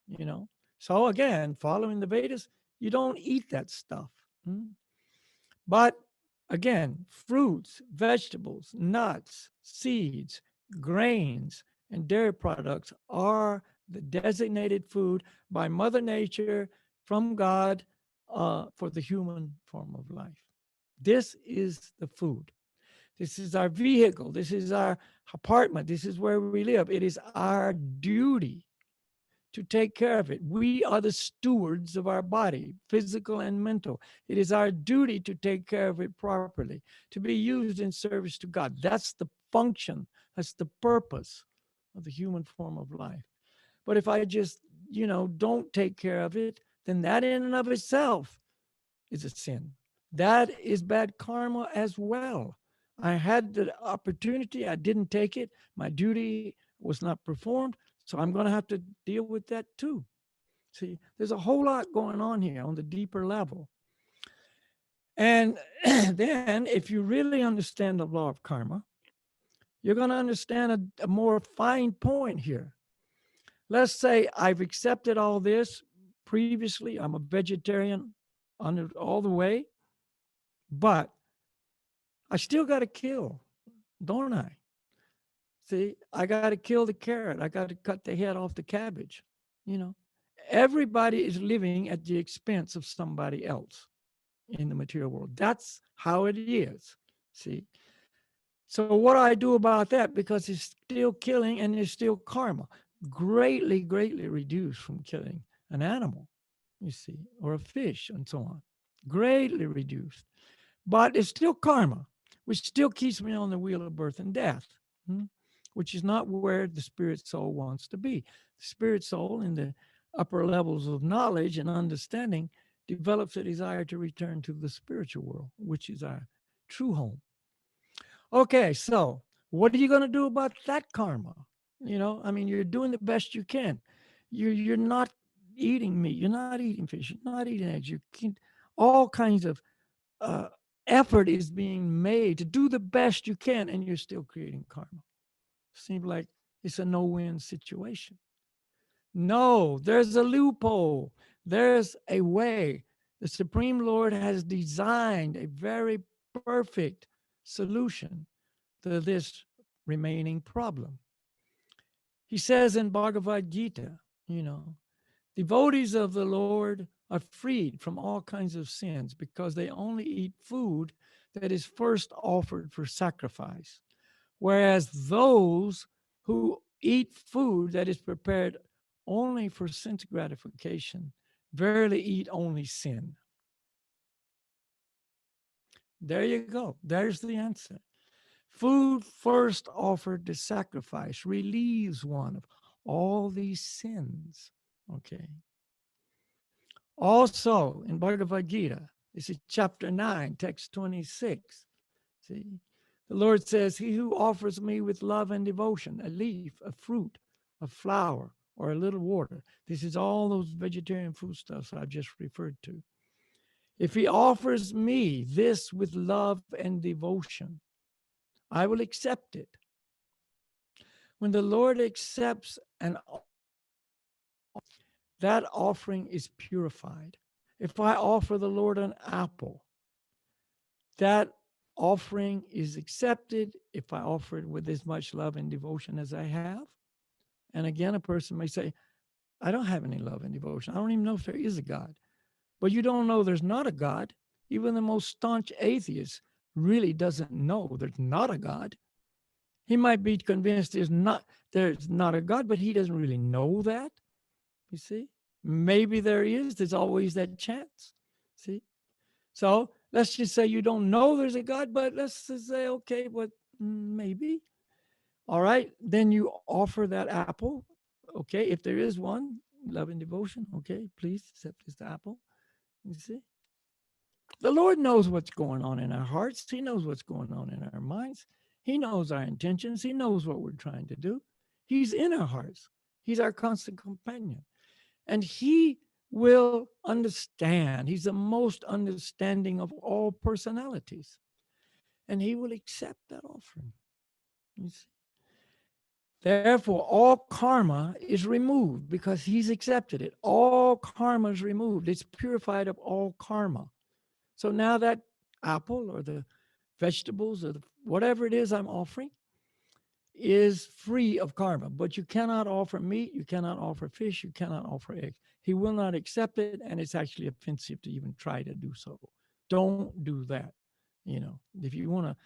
you know. So again, following the Vedas, you don't eat that stuff. But again, fruits, vegetables, nuts, seeds, grains, and dairy products are the designated food by Mother Nature from God for the human form of life. This is the food. This is our vehicle. This is our apartment. This is where we live. It is our duty to take care of it. We are the stewards of our body, physical and mental. It is our duty to take care of it properly, to be used in service to God. That's the function, that's the purpose of the human form of life. But if I just, don't take care of it, then that in and of itself is a sin. That is bad karma as well. I had the opportunity, I didn't take it. My duty was not performed. So I'm going to have to deal with that too. See, there's a whole lot going on here on the deeper level. And then, if you really understand the law of karma, you're going to understand a more fine point here. Let's say I've accepted all this previously, I'm a vegetarian under all the way, but I still got to kill, don't I? See, I got to kill the carrot. I got to cut the head off the cabbage. You know, everybody is living at the expense of somebody else in the material world. That's how it is. See, so what do I do about that? Because it's still killing and it's still karma, greatly, greatly reduced from killing an animal, you see, or a fish and so on. Greatly reduced. But it's still karma, which still keeps me on the wheel of birth and death, which is not where the spirit soul wants to be. The spirit soul, in the upper levels of knowledge and understanding, develops a desire to return to the spiritual world, which is our true home. Okay, so what are you going to do about that karma? I mean, you're doing the best you can. You're not eating meat. You're not eating fish. You're not eating eggs. You can all kinds of uh, effort is being made to do the best you can, and you're still creating karma. Seems like it's a no-win situation. No, there's a loophole. There's a way. The Supreme Lord has designed a very perfect solution to this remaining problem. He says in Bhagavad Gita, you know, devotees of the Lord are freed from all kinds of sins because they only eat food that is first offered for sacrifice. Whereas those who eat food that is prepared only for sense gratification verily eat only sin. There you go. There's the answer. Food first offered to sacrifice relieves one of all these sins. Okay. Also in Bhagavad Gita, this is chapter 9, text 26. See, the Lord says, he who offers me with love and devotion a leaf, a fruit, a flower, or a little water. This is all those vegetarian foodstuffs I've just referred to. If he offers me this with love and devotion, I will accept it. When the Lord accepts an that offering is purified. If I offer the Lord an apple, that offering is accepted if I offer it with as much love and devotion as I have. And again, a person may say, I don't have any love and devotion. I don't even know if there is a God. But you don't know there's not a God. Even the most staunch atheist really doesn't know there's not a God. He might be convinced there's not a God, but he doesn't really know that. You see? Maybe there is. There's always that chance. See? So let's just say you don't know there's a God, but let's just say, okay, but maybe. All right. Then you offer that apple. Okay. If there is one, love and devotion. Okay. Please accept this apple. You see? The Lord knows what's going on in our hearts. He knows what's going on in our minds. He knows our intentions. He knows what we're trying to do. He's in our hearts. He's our constant companion. And he will understand. He's the most understanding of all personalities. And he will accept that offering. You see? Therefore, all karma is removed because he's accepted it. All karma is removed. It's purified of all karma. So now that apple or the vegetables or whatever it is I'm offering is free of karma. But you cannot offer meat, you cannot offer fish, you cannot offer eggs. He will not accept it, and it's actually offensive to even try to do so. Don't do that. You know, if you want to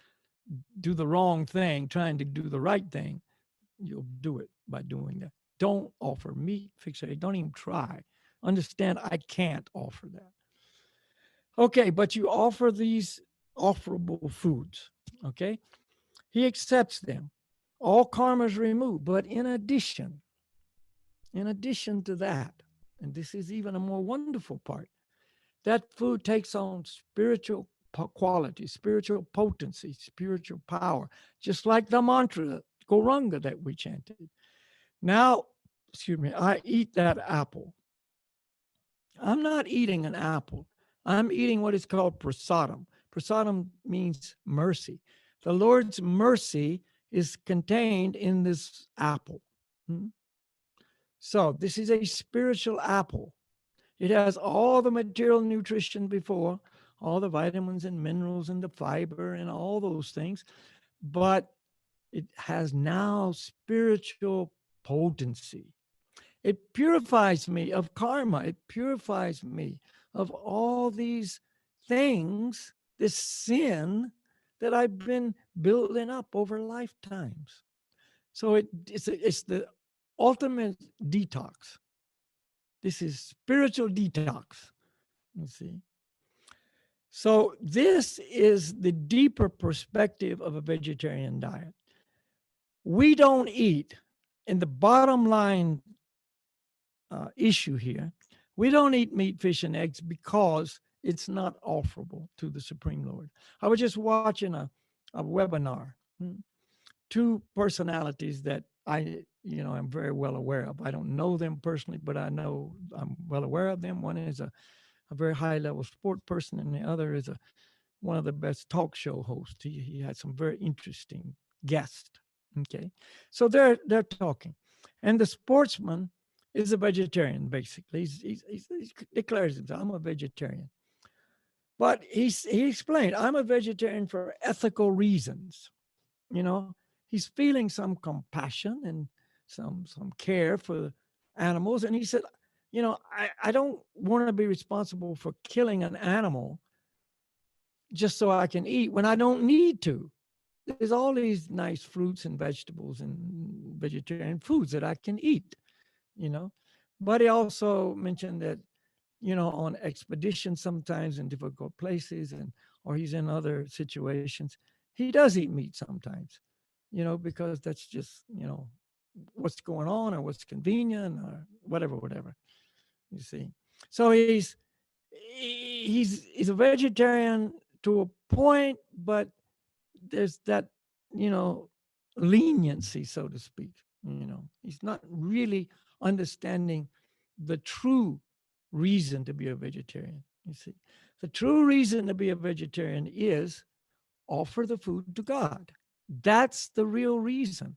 do the wrong thing, trying to do the right thing, you'll do it by doing that. Don't offer meat, fish, eggs. Don't even try. Understand, I can't offer that. Okay, but you offer these offerable foods. Okay, he accepts them. All karma is removed. But in addition to that, and this is even a more wonderful part, that food takes on spiritual quality, spiritual potency, spiritual power, just like the mantra, Goranga, that we chanted. Now, excuse me, I eat that apple. I'm not eating an apple. I'm eating what is called prasadam. Prasadam means mercy. The Lord's mercy is contained in this apple. Hmm? So this is a spiritual apple. It has all the material nutrition before, all the vitamins and minerals and the fiber and all those things, but it has now spiritual potency. It purifies me of karma. It purifies me of all these things, this sin that I've been building up over lifetimes. So it's the ultimate detox. This is spiritual detox. You see. So this is the deeper perspective of a vegetarian diet. We don't eat, in the bottom line issue here, we don't eat meat, fish, and eggs because it's not offerable to the Supreme Lord. I was just watching a webinar. Two personalities that I'm very well aware of. I don't know them personally, but I know I'm well aware of them. One is a very high level sport person, and the other is one of the best talk show hosts. He had some very interesting guests. Okay, so they're talking, and the sportsman is a vegetarian. Basically, he declares himself, "I'm a vegetarian." But he explained, I'm a vegetarian for ethical reasons. You know, he's feeling some compassion and some care for animals. And he said, I don't want to be responsible for killing an animal just so I can eat when I don't need to. There's all these nice fruits and vegetables and vegetarian foods that I can eat, you know. But he also mentioned that, on expeditions sometimes in difficult places or he's in other situations, he does eat meat sometimes, because that's just, what's going on or what's convenient or whatever, you see. So he's a vegetarian to a point, but there's that, you know, leniency, so to speak. He's not really understanding the true reason to be a vegetarian. You see, the true reason to be a vegetarian is offer the food to God. That's the real reason.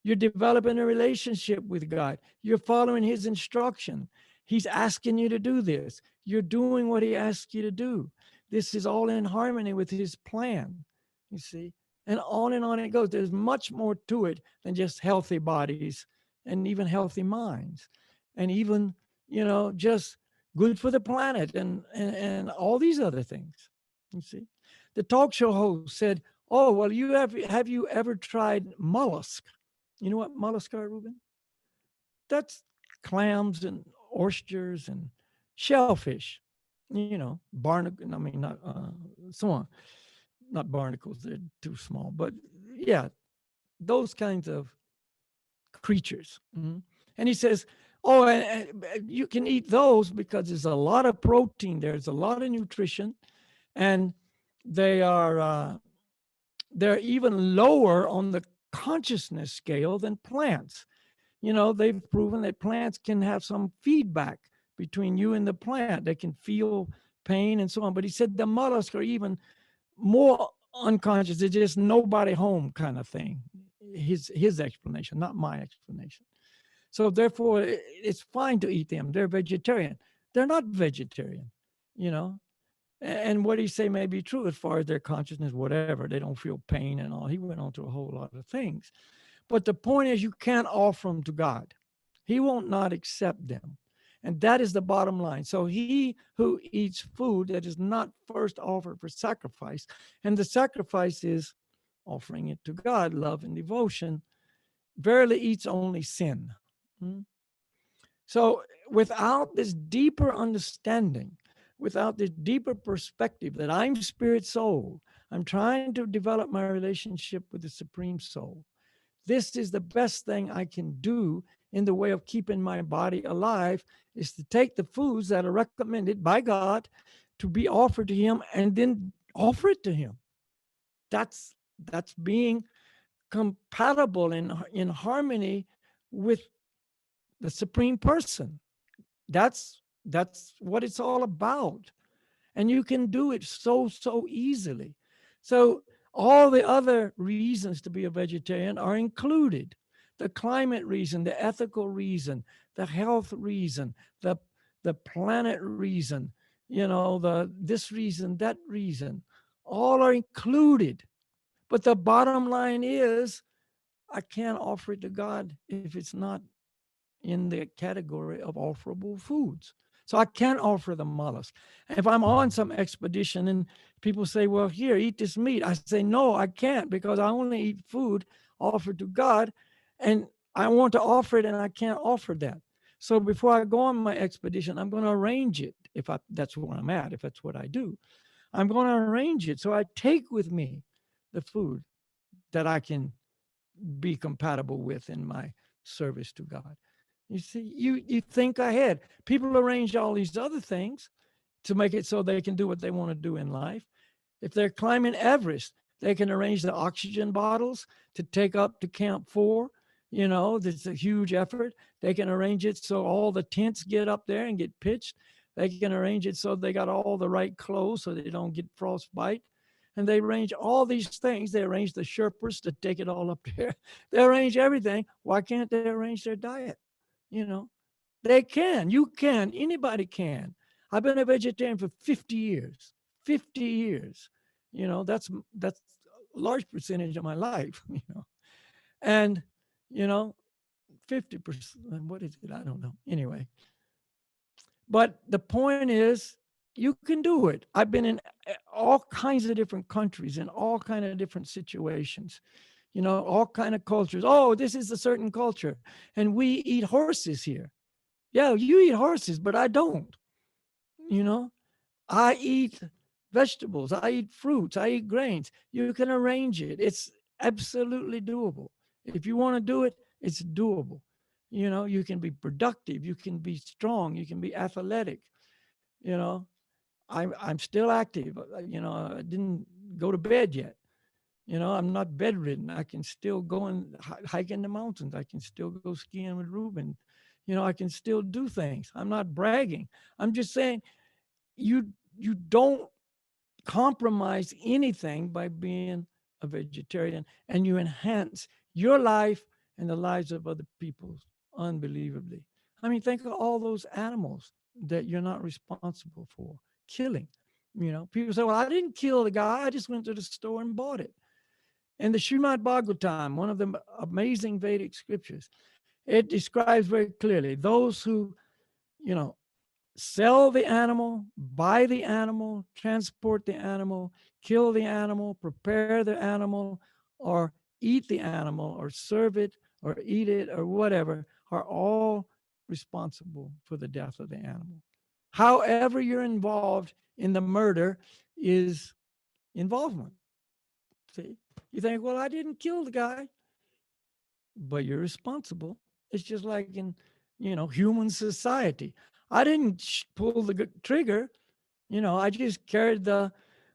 You're developing a relationship with God. You're following His instruction. He's asking you to do this. You're doing what He asks you to do. This is all in harmony with His plan, you see. And on it goes. There's much more to it than just healthy bodies and even healthy minds. And even, just good for the planet and all these other things, you see. The talk show host said, oh, well, have you ever tried mollusk? You know what mollusks are, Ruben? That's clams and oysters and shellfish. Barnacle. I mean, not so on. Not barnacles; they're too small. But yeah, those kinds of creatures. And he says, "Oh, and you can eat those because there's a lot of protein. There's a lot of nutrition, and they are they're even lower on the consciousness scale than plants." They've proven that plants can have some feedback between you and the plant. They can feel pain and so on. But he said the mollusks are even more unconscious. It's just nobody home kind of thing. His explanation, not my explanation. So therefore, it's fine to eat them. They're vegetarian. They're not vegetarian, you know. And what he say may be true as far as their consciousness, whatever. They don't feel pain and all. He went on to a whole lot of things. But the point is, you can't offer them to God. He won't not accept them. And that is the bottom line. So he who eats food that is not first offered for sacrifice, and the sacrifice is offering it to God, love and devotion, verily eats only sin. Hmm? So without this deeper understanding, without this deeper perspective that I'm spirit soul, I'm trying to develop my relationship with the Supreme Soul. This is the best thing I can do in the way of keeping my body alive is to take the foods that are recommended by God to be offered to him and then offer it to him. That's being compatible in harmony with the supreme person. That's what it's all about. And you can do it so easily. So all the other reasons to be a vegetarian are included: the climate reason, the ethical reason, the health reason, the planet reason, the this reason, that reason, all are included. But the bottom line is, I can't offer it to God if it's not in the category of offerable foods. So I can't offer the mollusk. If I'm on some expedition and people say, well, here, eat this meat, I say, no, I can't, because I only eat food offered to God, and I want to offer it and I can't offer that. So before I go on my expedition, I'm going to arrange it. If that's where I'm at, if that's what I do, I'm going to arrange it. So I take with me the food that I can be compatible with in my service to God. You see, you think ahead. People arrange all these other things to make it so they can do what they want to do in life. If they're climbing Everest, they can arrange the oxygen bottles to take up to Camp 4. It's a huge effort. They can arrange it so all the tents get up there and get pitched. They can arrange it so they got all the right clothes so they don't get frostbite. And they arrange all these things. They arrange the Sherpas to take it all up there. They arrange everything. Why can't they arrange their diet? You know, they can. You can. Anybody can. I've been a vegetarian for 50 years. 50 years. That's a large percentage of my life, And, you know, 50%, what is it? I don't know. Anyway, but the point is, you can do it. I've been in all kinds of different countries, in all kind of different situations, all kind of cultures. Oh, this is a certain culture, and we eat horses here. Yeah, you eat horses, but I don't. You know, I eat vegetables, I eat fruits, I eat grains. You can arrange it. It's absolutely doable. If you want to do it, it's doable. You can be productive, you can be strong, you can be athletic. You know, I'm still active. I didn't go to bed yet. I'm not bedridden. I can still go and hike in the mountains. I can still go skiing with Ruben. I can still do things. I'm not bragging. I'm just saying you don't compromise anything by being a vegetarian, and you enhance your life and the lives of other people unbelievably. I mean, think of all those animals that you're not responsible for killing. People say, well, I didn't kill the guy. I just went to the store and bought it. And the Srimad Bhagavatam, one of the amazing Vedic scriptures, it describes very clearly those who, you know, sell the animal, buy the animal, transport the animal, kill the animal, prepare the animal, or eat the animal, or serve it, or eat it, or whatever, are all responsible for the death of the animal. However, you're involved in the murder is involvement. See, you think, well, I didn't kill the guy, but you're responsible. It's just like in, human society. I didn't pull the trigger. I just carried the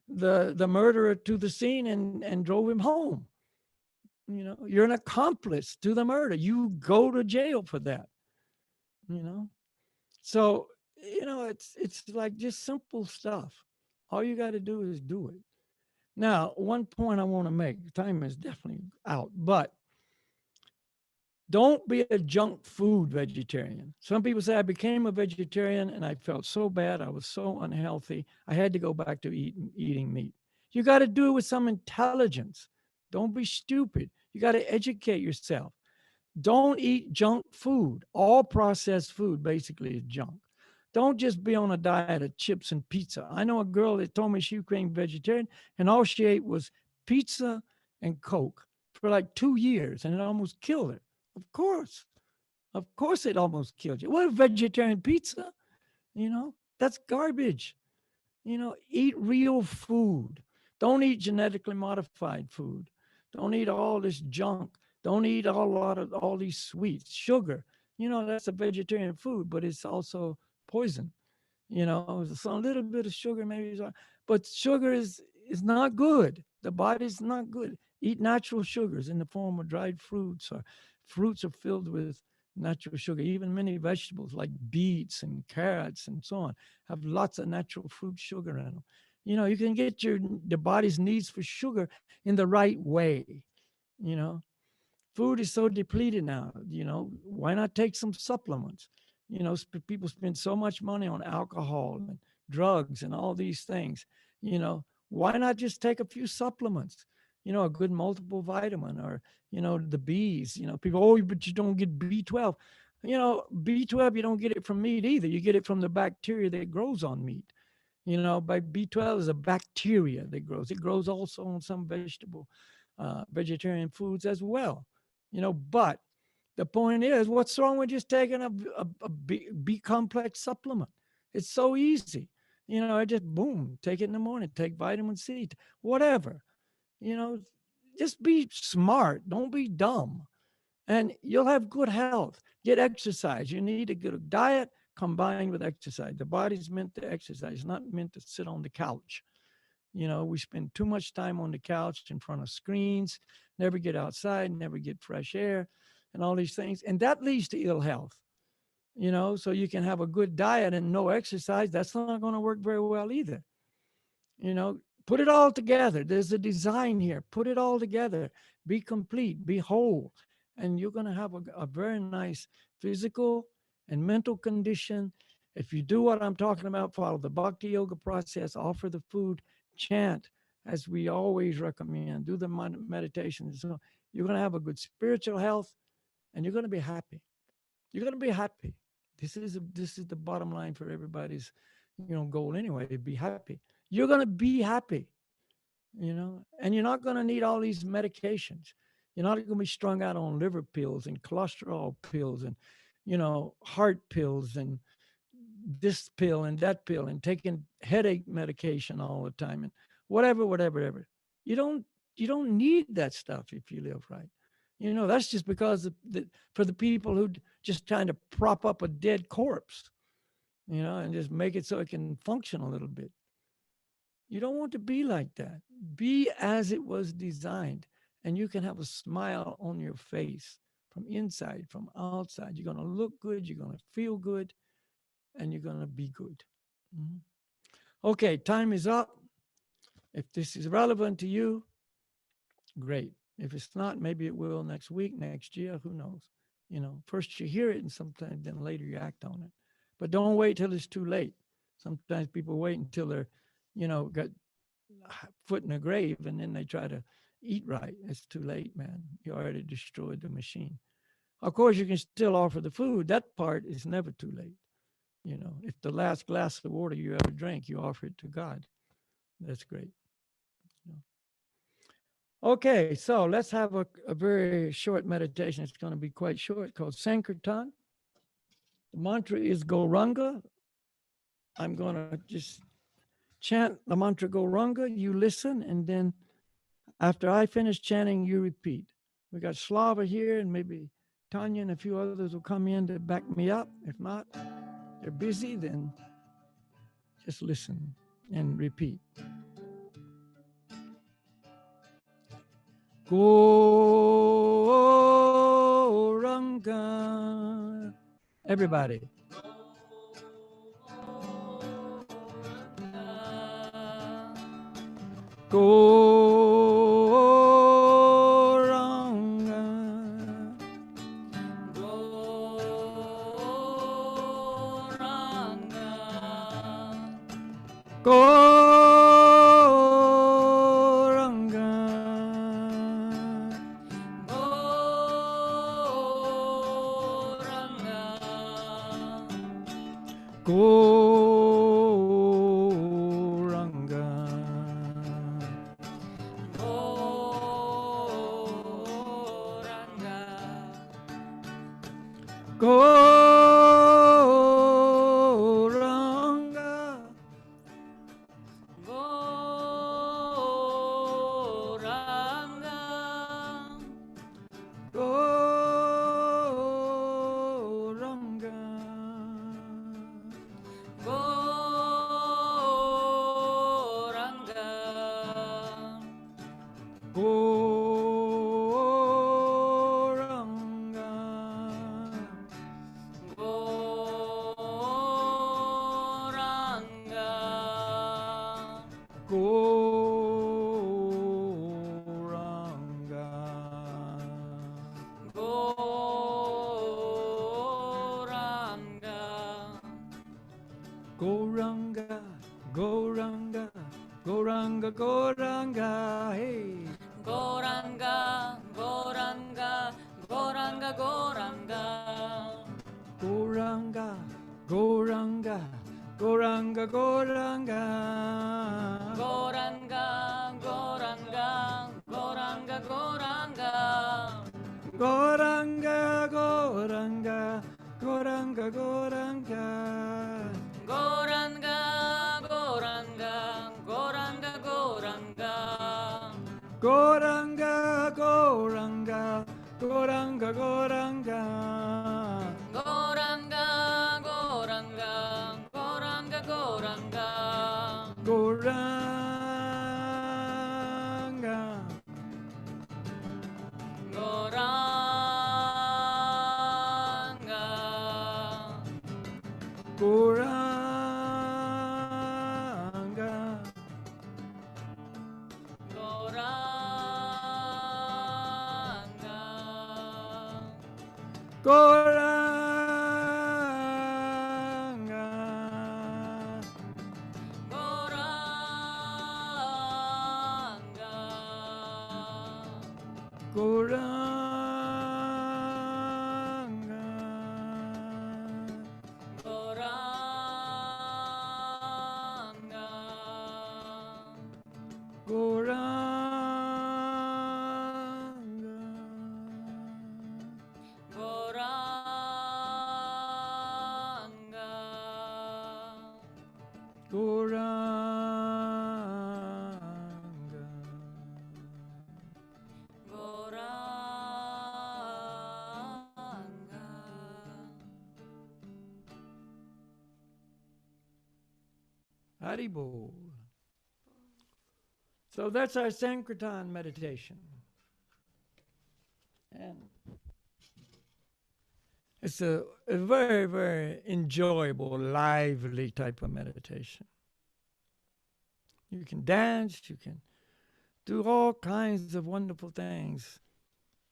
murderer to the scene and drove him home. You're an accomplice to the murder. You go to jail for that. You know, so it's like just simple stuff. All you got to do is do it. Now, one point I want to make. Time is definitely out, but don't be a junk food vegetarian. Some people say I became a vegetarian and I felt so bad. I was so unhealthy. I had to go back to eating meat. You got to do it with some intelligence. Don't be stupid. You got to educate yourself. Don't eat junk food. All processed food basically is junk. Don't just be on a diet of chips and pizza. I know a girl that told me she became vegetarian and all she ate was pizza and Coke for like 2 years and it almost killed her. Of course. Of course it almost killed you. What a vegetarian pizza? That's garbage. Eat real food. Don't eat genetically modified food. Don't eat all this junk. Don't eat a lot of all these sweets, sugar. That's a vegetarian food, but it's also poison. So a little bit of sugar maybe is, but sugar is not good. The body's not good. Eat natural sugars in the form of dried fruits, or fruits are filled with natural sugar. Even many vegetables like beets and carrots and so on have lots of natural fruit sugar in them. You can get the body's needs for sugar in the right way. You know, food is so depleted now. Why not take some supplements? People spend so much money on alcohol and drugs and all these things. Why not just take a few supplements? A good multiple vitamin, or the B's. People, oh, but you don't get B12. B12, you don't get it from meat either. You get it from the bacteria that grows on meat. By B12 is a bacteria that grows. It grows also on some vegetarian foods as well. But the point is, what's wrong with just taking a B complex supplement? It's so easy. I just boom, take it in the morning, take vitamin C, whatever. You know, just be smart. Don't be dumb. And you'll have good health. Get exercise. You need a good diet combined with exercise. The body's meant to exercise, not meant to sit on the couch. We spend too much time on the couch in front of screens, never get outside, never get fresh air, and all these things. And that leads to ill health. So you can have a good diet and no exercise. That's not going to work very well either. Put it all together. There's a design here. Put it all together. Be complete, be whole. And you're going to have a very nice physical and mental condition. If you do what I'm talking about, follow the bhakti yoga process, offer the food, chant, as we always recommend, do the meditation. So you're going to have a good spiritual health, and you're going to be happy. You're going to be happy. This is the bottom line for everybody's, goal anyway, to be happy. You're going to be happy, and you're not going to need all these medications. You're not going to be strung out on liver pills and cholesterol pills and, heart pills and this pill and that pill and taking headache medication all the time and whatever. You don't you don't need that stuff if you live right. That's just because for the people who just trying to prop up a dead corpse, and just make it so it can function a little bit. You don't want to be like that. Be as it was designed, and you can have a smile on your face from inside, from outside. You're going to look good, you're going to feel good, and you're going to be good. Mhm. Okay, time is up. If this is relevant to you, great. If it's not, maybe it will next week, next year, who knows? First you hear it and sometimes then later you act on it. But don't wait till it's too late. Sometimes people wait until they're, got foot in a grave and then they try to eat right. It's too late, man. You already destroyed the machine. Of course, you can still offer the food. That part is never too late. If the last glass of water you ever drank, you offer it to God. That's great. Okay, so let's have a very short meditation. It's going to be quite short, called Sankirtan. The mantra is Goranga. I'm going to just chant the mantra Goranga. You listen, and then after I finish chanting, you repeat. We got Slava here, and maybe Tanya and a few others will come in to back me up. If not, they're busy, then just listen and repeat. Goranga. Everybody. Goranga. Goranga. Goranga. Goranga. Goranga. Goranga, Goranga, Goranga, Goranga, hey. Goranga, Goranga, Goranga, Goranga. Goranga, Goranga, Goranga, Goranga. Goranga, Goranga, Goranga, Goranga. Goranga, Goranga, Goranga, Goranga. Goranga, Goranga, Goranga, Goranga. Goranga, Goranga, Goranga, Goranga. Goranga, Goranga, Goranga, Goranga. Goranga. Goranga. Goranga. Goranga. Goranga. Goranga. Goranga. Goranga. Goranga. Goranga. Goranga. Haribol. So that's our Sankirtan meditation. And it's a very, very enjoyable, lively type of meditation. You can dance, you can do all kinds of wonderful things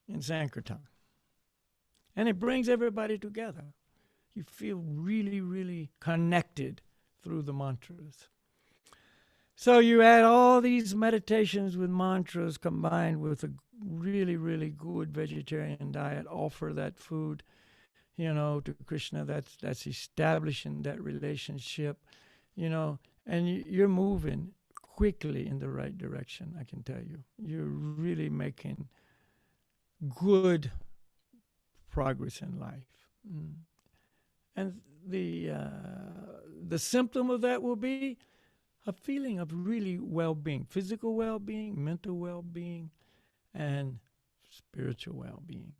in Sankirtan. And it brings everybody together. You feel really, really connected through the mantras. So you add all these meditations with mantras combined with a really, really good vegetarian diet, offer that food, to Krishna. That's establishing that relationship, and you're moving quickly in the right direction, I can tell you. You're really making good progress in life. And the symptom of that will be a feeling of really well-being, physical well-being, mental well-being, and spiritual well-being.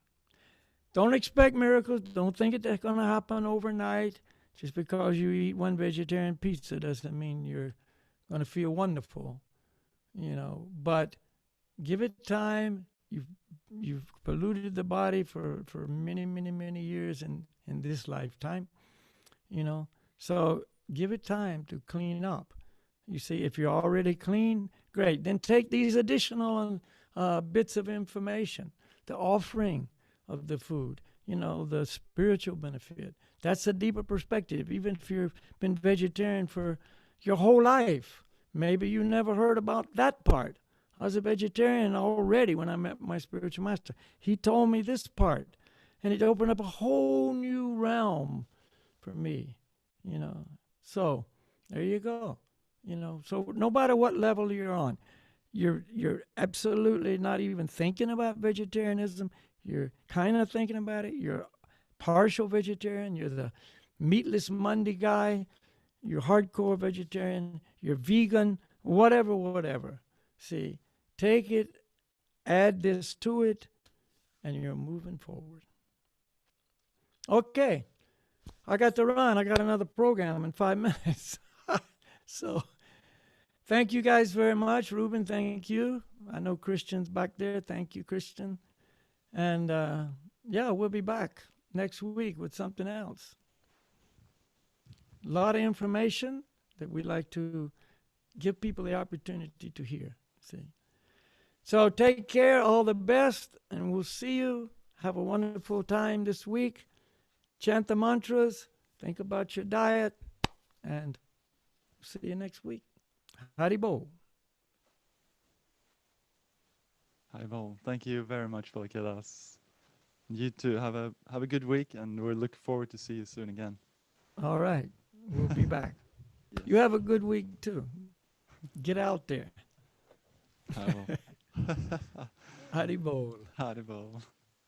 Don't expect miracles. Don't think it's going to happen overnight. Just because you eat one vegetarian pizza doesn't mean you're going to feel wonderful, But give it time. You've polluted the body for many, many, many years in this lifetime, So give it time to clean up. You see, if you're already clean, great. Then take these additional bits of information, the offering of the food, the spiritual benefit. That's a deeper perspective. Even if you've been vegetarian for your whole life, maybe you never heard about that part. I was a vegetarian already when I met my spiritual master. He told me this part, and it opened up a whole new realm for me, So there you go. So no matter what level you're on, you're absolutely not even thinking about vegetarianism. You're kind of thinking about it. You're partial vegetarian. You're the meatless Monday guy. You're hardcore vegetarian. You're vegan. Whatever. See, take it, add this to it, and you're moving forward. Okay, I got to run. I got another program in 5 minutes. So thank you guys very much. Ruben, thank you. I know Christian's back there. Thank you, Christian. And we'll be back next week with something else. A lot of information that we like to give people the opportunity to hear. See. So take care, all the best, and we'll see you. Have a wonderful time this week. Chant the mantras, think about your diet, and see you next week. Haribol. Haribol. Thank you very much, Balakhilya. You too. Have a good week, and we're looking forward to see you soon again. All right. We'll be back. Yes. You have a good week too. Get out there. Haribol. Haribol. Haribol.